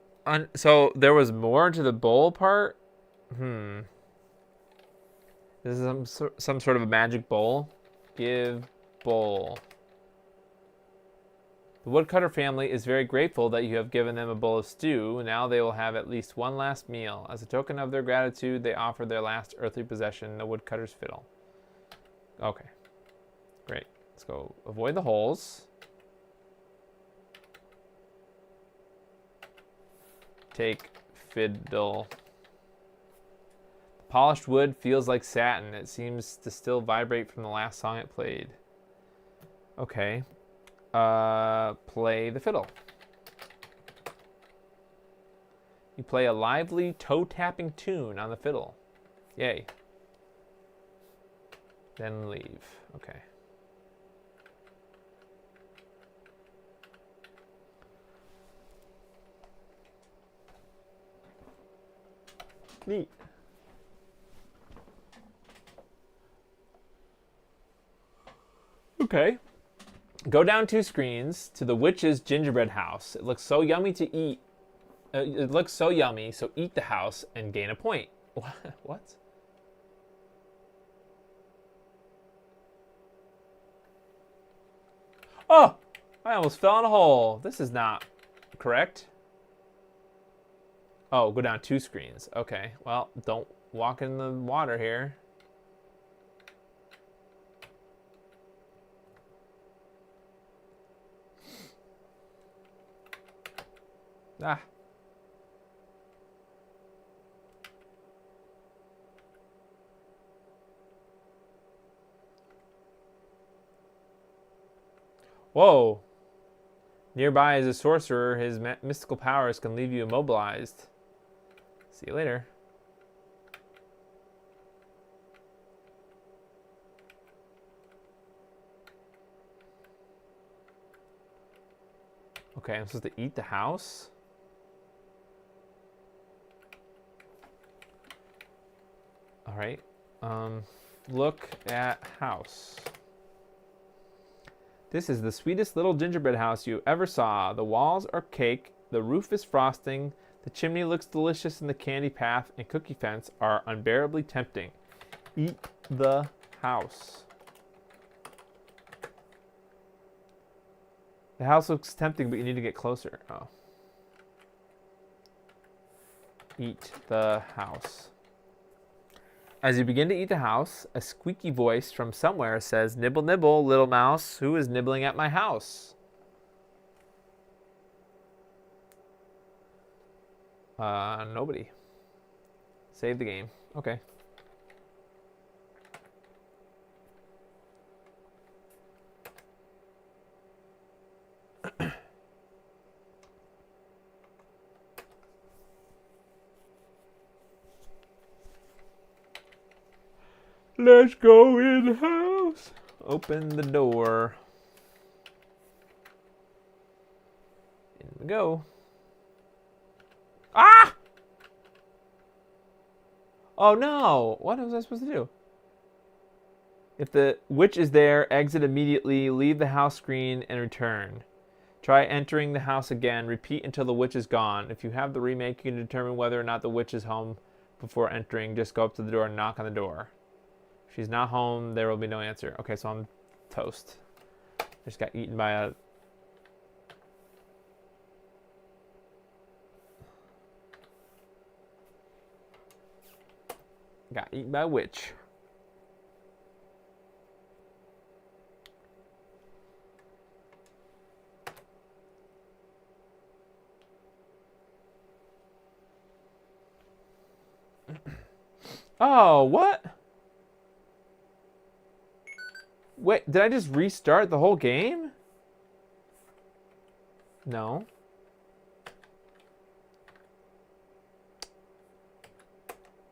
S1: So there was more to the bowl part. This is some sort of a magic bowl. Give bowl. The woodcutter family is very grateful that you have given them a bowl of stew. Now they will have at least one last meal. As a token of their gratitude, they offer their last earthly possession, the woodcutter's fiddle. Okay. Great. Let's go avoid the holes. Take fiddle. The polished wood feels like satin. It seems to still vibrate from the last song it played. Okay. Play the fiddle. You play a lively toe-tapping tune on the fiddle. Yay. Then leave. Okay. Neat. Okay. Go down 2 screens to the witch's gingerbread house. It looks so yummy to eat. It looks so yummy, so eat the house and gain a point. What? Oh! I almost fell in a hole. This is not correct. Oh, go down 2 screens. Okay, well, don't walk in the water here. Ah. Whoa. Nearby is a sorcerer. His mystical powers can leave you immobilized. See you later. Okay, I'm supposed to eat the house? All right. Look at house. This is the sweetest little gingerbread house you ever saw. The walls are cake, the roof is frosting, the chimney looks delicious, and the candy path and cookie fence are unbearably tempting. Eat the house. The house looks tempting, but you need to get closer. Oh. Eat the house. As you begin to eat the house, a squeaky voice from somewhere says, "Nibble, nibble, little mouse. Who is nibbling at my house?" Nobody. Save the game. Okay. Let's go in the house. Open the door. In we go. Ah! Oh no! What was I supposed to do? If the witch is there, exit immediately, leave the house screen, and return. Try entering the house again. Repeat until the witch is gone. If you have the remake, you can determine whether or not the witch is home before entering. Just go up to the door and knock on the door. If she's not home, there will be no answer. Okay, so I'm toast. I just got eaten by a... Got eaten by a witch. Oh, what? Wait, did I just restart the whole game? No.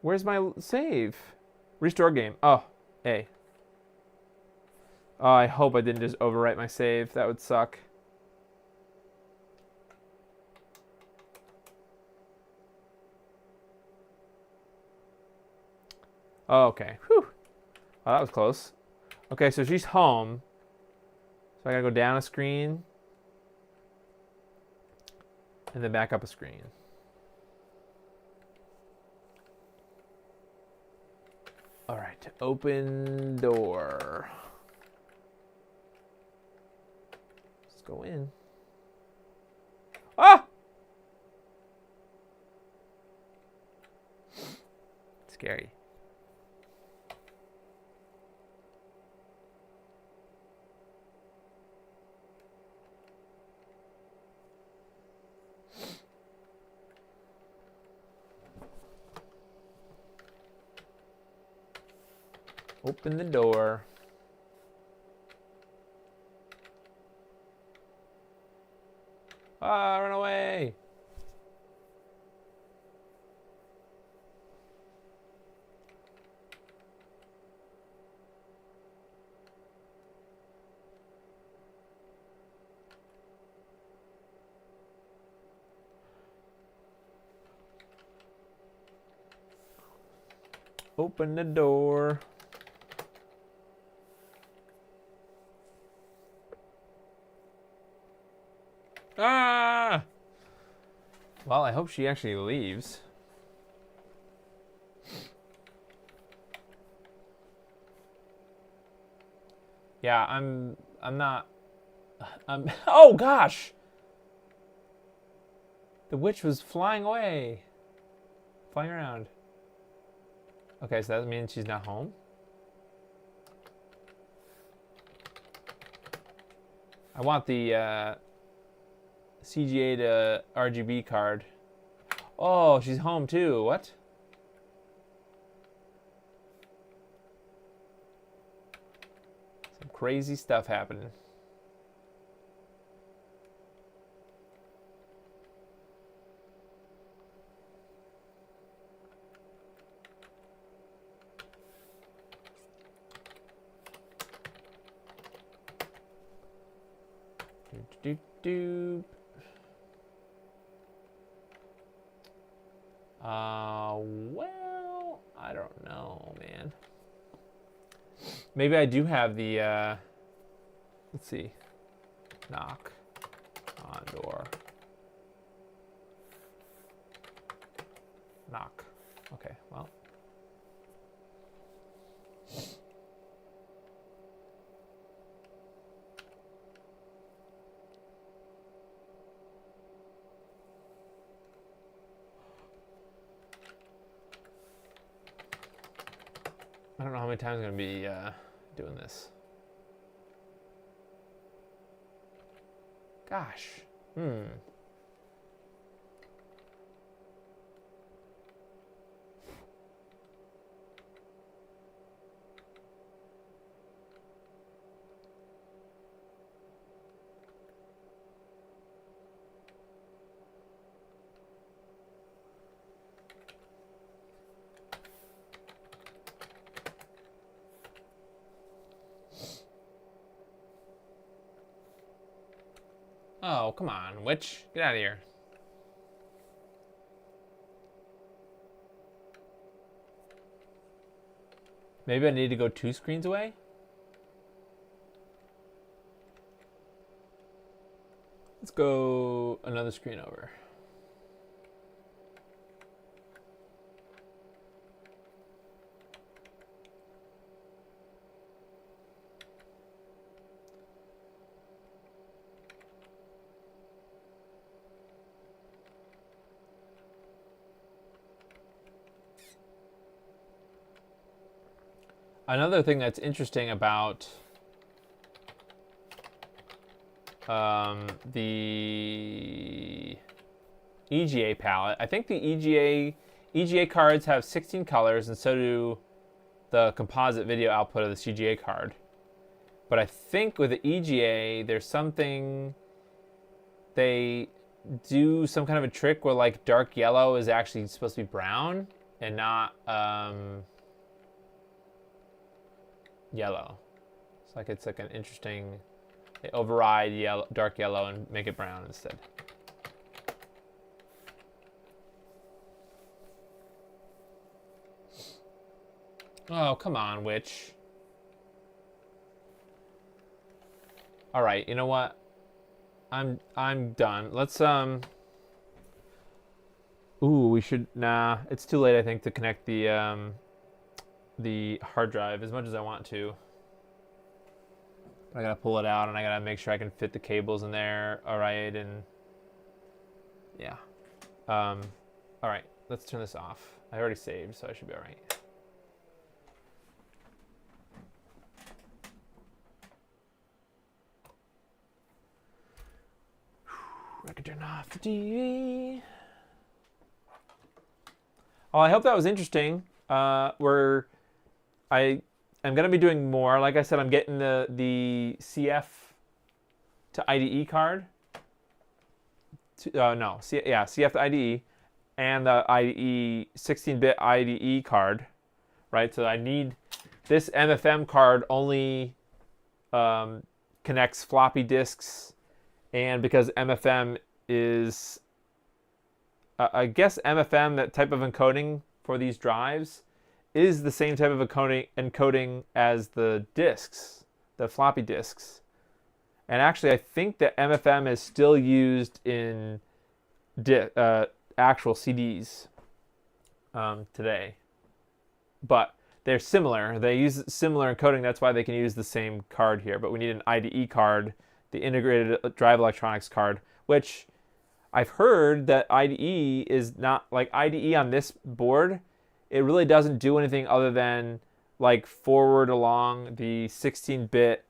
S1: Where's my save? Restore game. Oh, A. Oh, I hope I didn't just overwrite my save. That would suck. Oh, okay. Whew. Oh, that was close. Okay, so she's home. So I gotta go down a screen. And then back up a screen. All right, open door. Let's go in. Ah! Scary. Open the door. Open the door. Ah! Well, I hope she actually leaves. Yeah, I'm not. Oh gosh! The witch was flying away. Flying around. Okay, so that means she's not home? I want the CGA to RGB card. Oh, she's home too. What? Some crazy stuff happening. Doop. Well, I don't know, man. Maybe I do have the, let's see. Knock on door. Knock. Okay, well. I don't know how many times I'm going to be doing this. Gosh. Oh, come on, witch. Get out of here. Maybe I need to go 2 screens away? Let's go another screen over. Another thing that's interesting about the EGA palette, I think the EGA cards have 16 colors, and so do the composite video output of the CGA card. But I think with the EGA, there's something, they do some kind of a trick where like dark yellow is actually supposed to be brown and not yellow. It's like an interesting, they override dark yellow and make it brown instead. Oh, come on, witch. All right, you know what? I'm done. Let's ooh, we should, nah, it's too late I think to connect the hard drive as much as I want to. I gotta pull it out and I gotta make sure I can fit the cables in there. All right, and yeah. All right, let's turn this off. I already saved, so I should be all right. I can turn off the TV. Oh, I hope that was interesting. I'm going to be doing more. Like I said, I'm getting the CF to IDE card. CF to IDE, and the IDE 16-bit IDE card, right? So I need this MFM card only connects floppy disks, and because MFM is, I guess MFM, that type of encoding for these drives, is the same type of encoding as the disks, the floppy disks. And actually, I think that MFM is still used in actual CDs today. But they're similar. They use similar encoding. That's why they can use the same card here. But we need an IDE card, the integrated drive electronics card, which I've heard that IDE is not like IDE on this board. It really doesn't do anything other than like forward along the 16-bit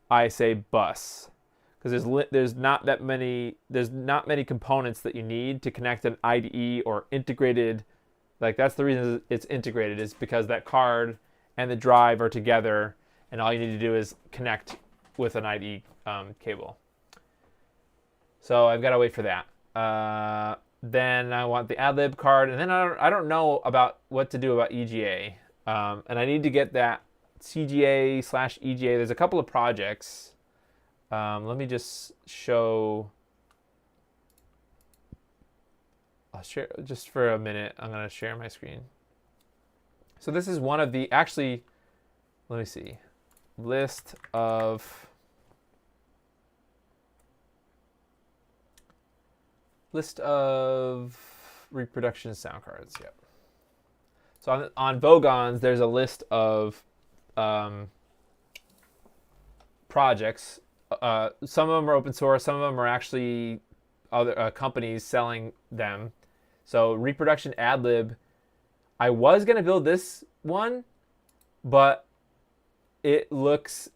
S1: ISA bus, because there's not many components that you need to connect an IDE or integrated. Like, that's the reason it's integrated, is because that card and the drive are together, and all you need to do is connect with an IDE cable. So I've got to wait for that. Then I want the AdLib card, and then I don't know about what to do about EGA, and I need to get that CGA/EGA. There's a couple of projects. Let me just show. I'll share just for a minute. I'm going to share my screen. So this is one of the, actually, let me see, list of reproduction sound cards. Yep. So on Vogons, there's a list of projects. Some of them are open source. Some of them are actually other companies selling them. So reproduction AdLib, I was going to build this one, but it literally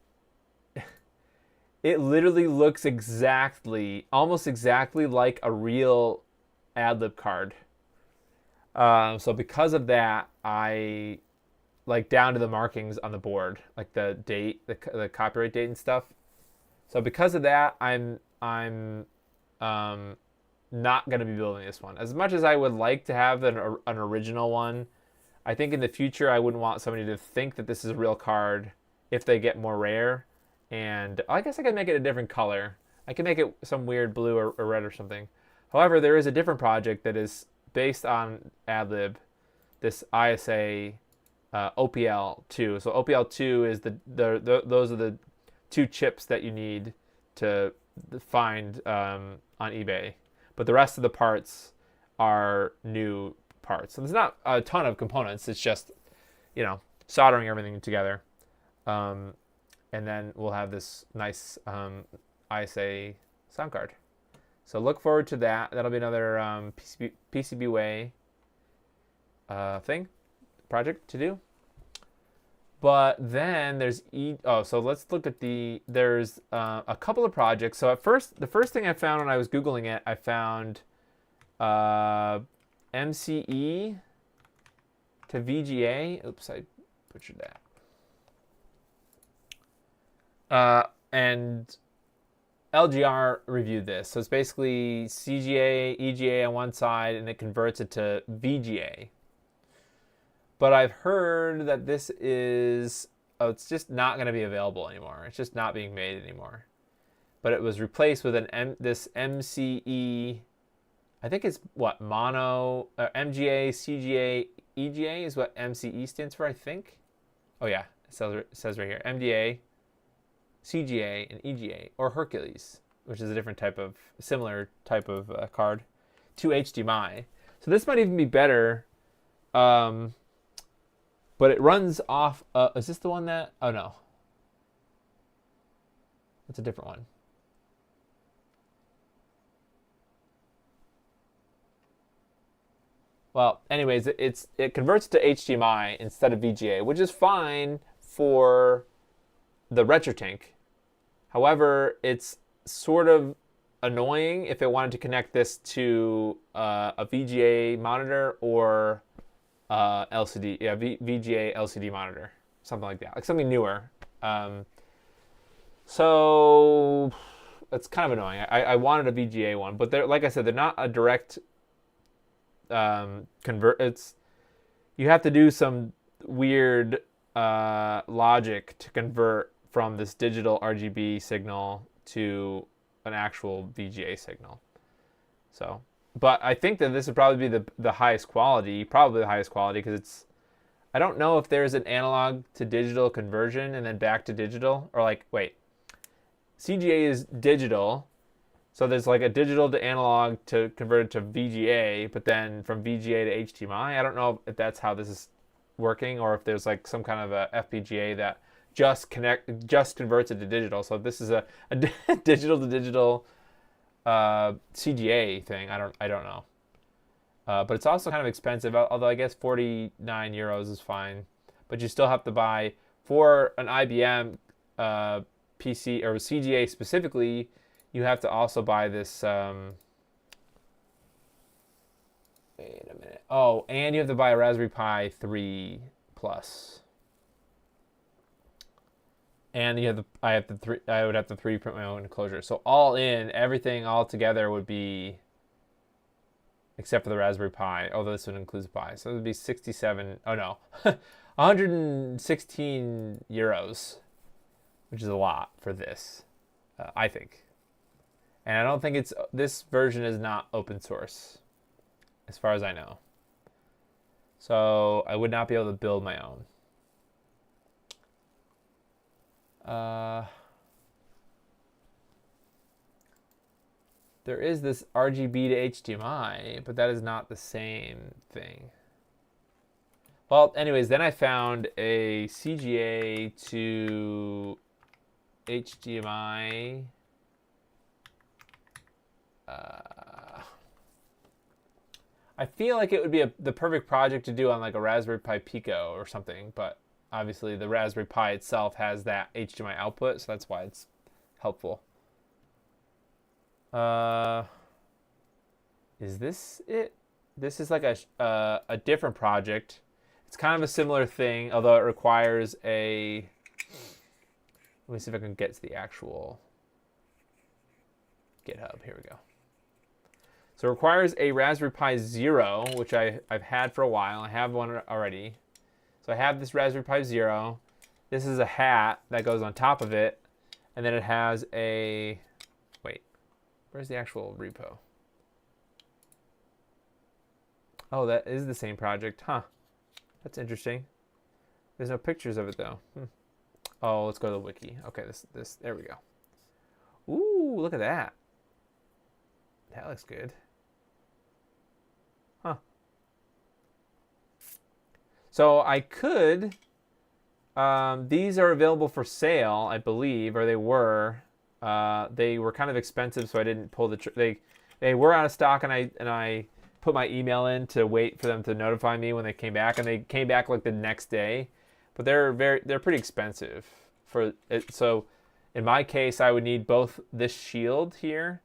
S1: looks almost exactly like a real AdLib card. So because of that, I like down to the markings on the board, like the date, the copyright date and stuff. So because of that, I'm not going to be building this one. As much as I would like to have an original one, I think in the future I wouldn't want somebody to think that this is a real card if they get more rare. And I guess I could make it a different color. I can make it some weird blue or red or something. However, there is a different project that is based on AdLib, this ISA OPL2. So OPL2 is those are the two chips that you need to find on eBay. But the rest of the parts are new parts. So there's not a ton of components. It's just, soldering everything together. And then we'll have this nice ISA sound card. So look forward to that. That'll be another PCBWay project to do. But then there's so let's look at there's a couple of projects. So the first thing I found when I was Googling it, I found MCE to VGA. Oops, I butchered that. And LGR reviewed this. So it's basically CGA, EGA on one side, and it converts it to VGA. But I've heard that this is, it's just not going to be available anymore. It's just not being made anymore. But it was replaced with this MCE, I think it's what, MGA, CGA, EGA is what MCE stands for, I think. Oh yeah, it says right here, MDA, CGA, and EGA, or Hercules, which is a similar type of card, to HDMI. So this might even be better. But it runs off, is this the one that, oh no. It's a different one. Well, anyways, it converts to HDMI instead of VGA, which is fine for the RetroTink. However, it's sort of annoying if it wanted to connect this to a VGA monitor or LCD, VGA LCD monitor, something like that, like something newer. So it's kind of annoying. I wanted a VGA one, but like I said, they're not a direct convert. You have to do some weird logic to convert from this digital RGB signal to an actual VGA signal. So but I think that this would probably be the highest quality, probably the highest quality, because it's. I don't know if there's an analog to digital conversion and then back to digital, or like wait, CGA is digital, so there's like a digital to analog to convert it to VGA, but then from VGA to HDMI. I don't know if that's how this is working, or if there's like some kind of a FPGA that just converts it to digital. So if this is a digital to digital CGA thing, I don't know. But it's also kind of expensive, although I guess 49 euros is fine. But you still have to buy, for an IBM PC or CGA specifically, you have to also buy this. Wait a minute. Oh, and you have to buy a Raspberry Pi 3 Plus. And I would have to 3D print my own enclosure. So all in, everything all together would be, except for the Raspberry Pi, although this one includes Pi. So it would be 67, oh no, 116 euros, which is a lot for this, I think. And I don't think this version is not open source, as far as I know. So I would not be able to build my own. There is this RGB to HDMI, but that is not the same thing. Well, anyways, then I found a CGA to HDMI. I feel like it would be the perfect project to do on like a Raspberry Pi Pico or something, but obviously the Raspberry Pi itself has that HDMI output, so that's why it's helpful. Is this it? This is like a different project. It's kind of a similar thing, although it requires a. Let me see if I can get to the actual GitHub. Here we go. So it requires a Raspberry Pi Zero, which I've had for a while. I have one already. So I have this Raspberry Pi Zero. This is a hat that goes on top of it, and then it has a. Wait, where's the actual repo? Oh, that is the same project, huh? That's interesting. There's no pictures of it though. Oh, let's go to the wiki. Okay, this there we go. Ooh, look at that. That looks good. Huh. So I could. These are available for sale, I believe, or they were. They were kind of expensive, so I didn't pull the. They were out of stock, and I put my email in to wait for them to notify me when they came back, and they came back like the next day. But they're pretty expensive for it. So in my case, I would need both this shield here,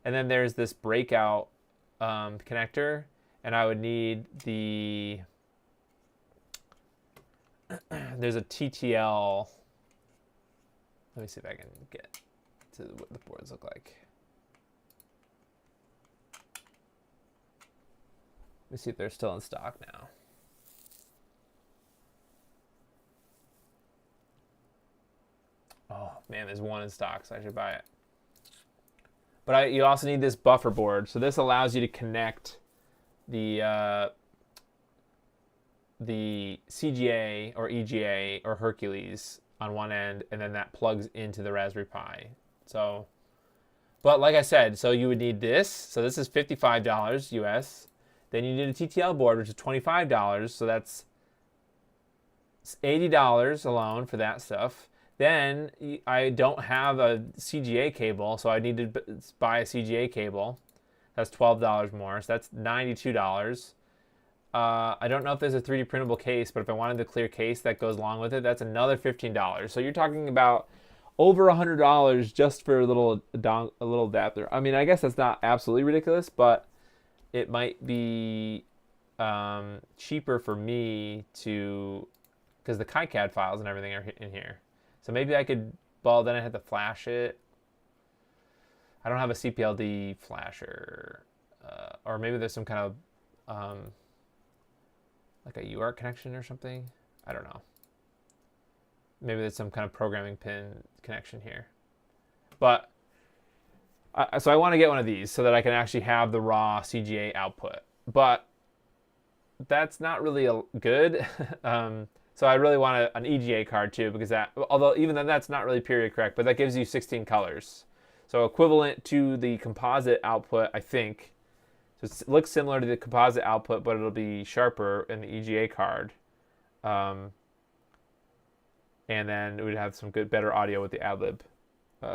S1: and then there's this breakout connector, and I would need the. There's a TTL. Let me see if I can get to what the boards look like. Let me see if they're still in stock now. Oh man, there's one in stock, so I should buy it. But you also need this buffer board. So this allows you to connect the CGA or EGA or Hercules on one end, and then that plugs into the Raspberry Pi. So, but like I said, so you would need this. So this is $55 US. Then you need a TTL board, which is $25. So that's $80 alone for that stuff. Then I don't have a CGA cable, so I need to buy a CGA cable. That's $12 more, so that's $92. I don't know if there's a 3D printable case, but if I wanted the clear case that goes along with it, that's another $15. So you're talking about over $100 just for a little adapter. I mean, I guess that's not absolutely ridiculous, but it might be cheaper for me to, because the KiCad files and everything are in here. So maybe I could, well, then I have to flash it. I don't have a CPLD flasher. Or maybe there's some kind of, like a UART connection or something. I don't know. Maybe there's some kind of programming pin connection here. But So I want to get one of these so that I can actually have the raw CGA output. But that's not really good. So I really want an EGA card too, because that, although even then that's not really period correct, but that gives you 16 colors. So equivalent to the composite output, I think. So it looks similar to the composite output, but it'll be sharper in the EGA card. And then it would have some better audio with the AdLib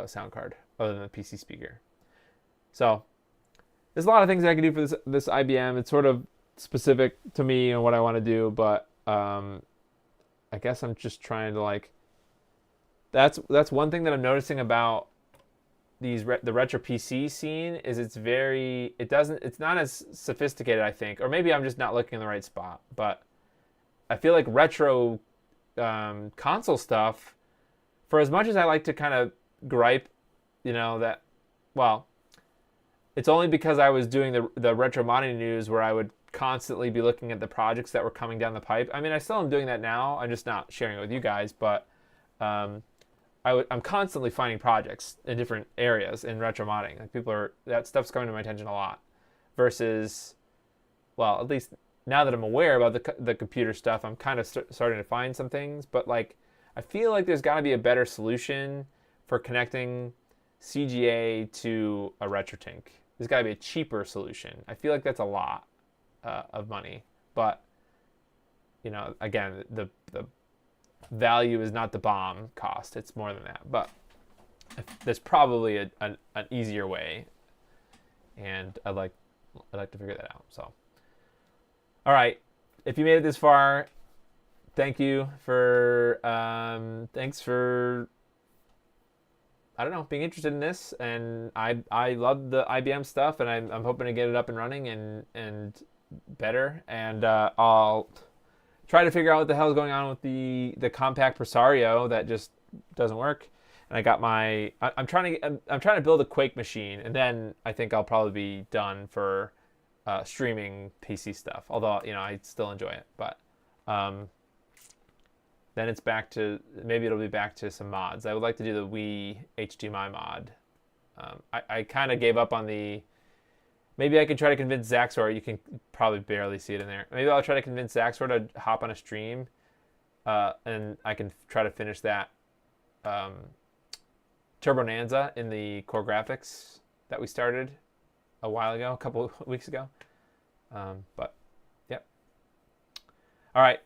S1: sound card, other than the PC speaker. So there's a lot of things I can do for this IBM. It's sort of specific to me and what I want to do, but I guess I'm just trying to like. That's one thing that I'm noticing about the retro PC scene is it's not as sophisticated, I think, or maybe I'm just not looking in the right spot. But I feel like retro console stuff, for as much as I like to kind of gripe, that, well, it's only because I was doing the retro modding news where I would constantly be looking at the projects that were coming down the pipe. I mean, I still am doing that now. I'm just not sharing it with you guys, but I'm constantly finding projects in different areas in retro modding. Like that stuff's coming to my attention a lot. Versus, well, at least now that I'm aware about the computer stuff, I'm kind of starting to find some things. But like, I feel like there's got to be a better solution for connecting CGA to a RetroTink. There's got to be a cheaper solution. I feel like that's a lot of money, but again, the value is not the BOM cost. It's more than that, but there's probably an easier way, and I'd like to figure that out. So, all right, if you made it this far, thank you for thanks for, I don't know, being interested in this. And I love the IBM stuff, and I'm hoping to get it up and running and better. And I'll try to figure out what the hell is going on with the compact Presario that just doesn't work. And I got I'm trying to build a Quake machine, and then I think I'll probably be done for streaming PC stuff. Although I still enjoy it, but then it's maybe it'll be back to some mods. I would like to do the Wii HDMI mod. I kind of gave up on the. Maybe I could try to convince Zaxor. You can probably barely see it in there. Maybe I'll try to convince Zaxor to hop on a stream, and I can try to finish that Turbo Nanza in the Core Graphics that we started a while ago, a couple of weeks ago. But, yep. All right.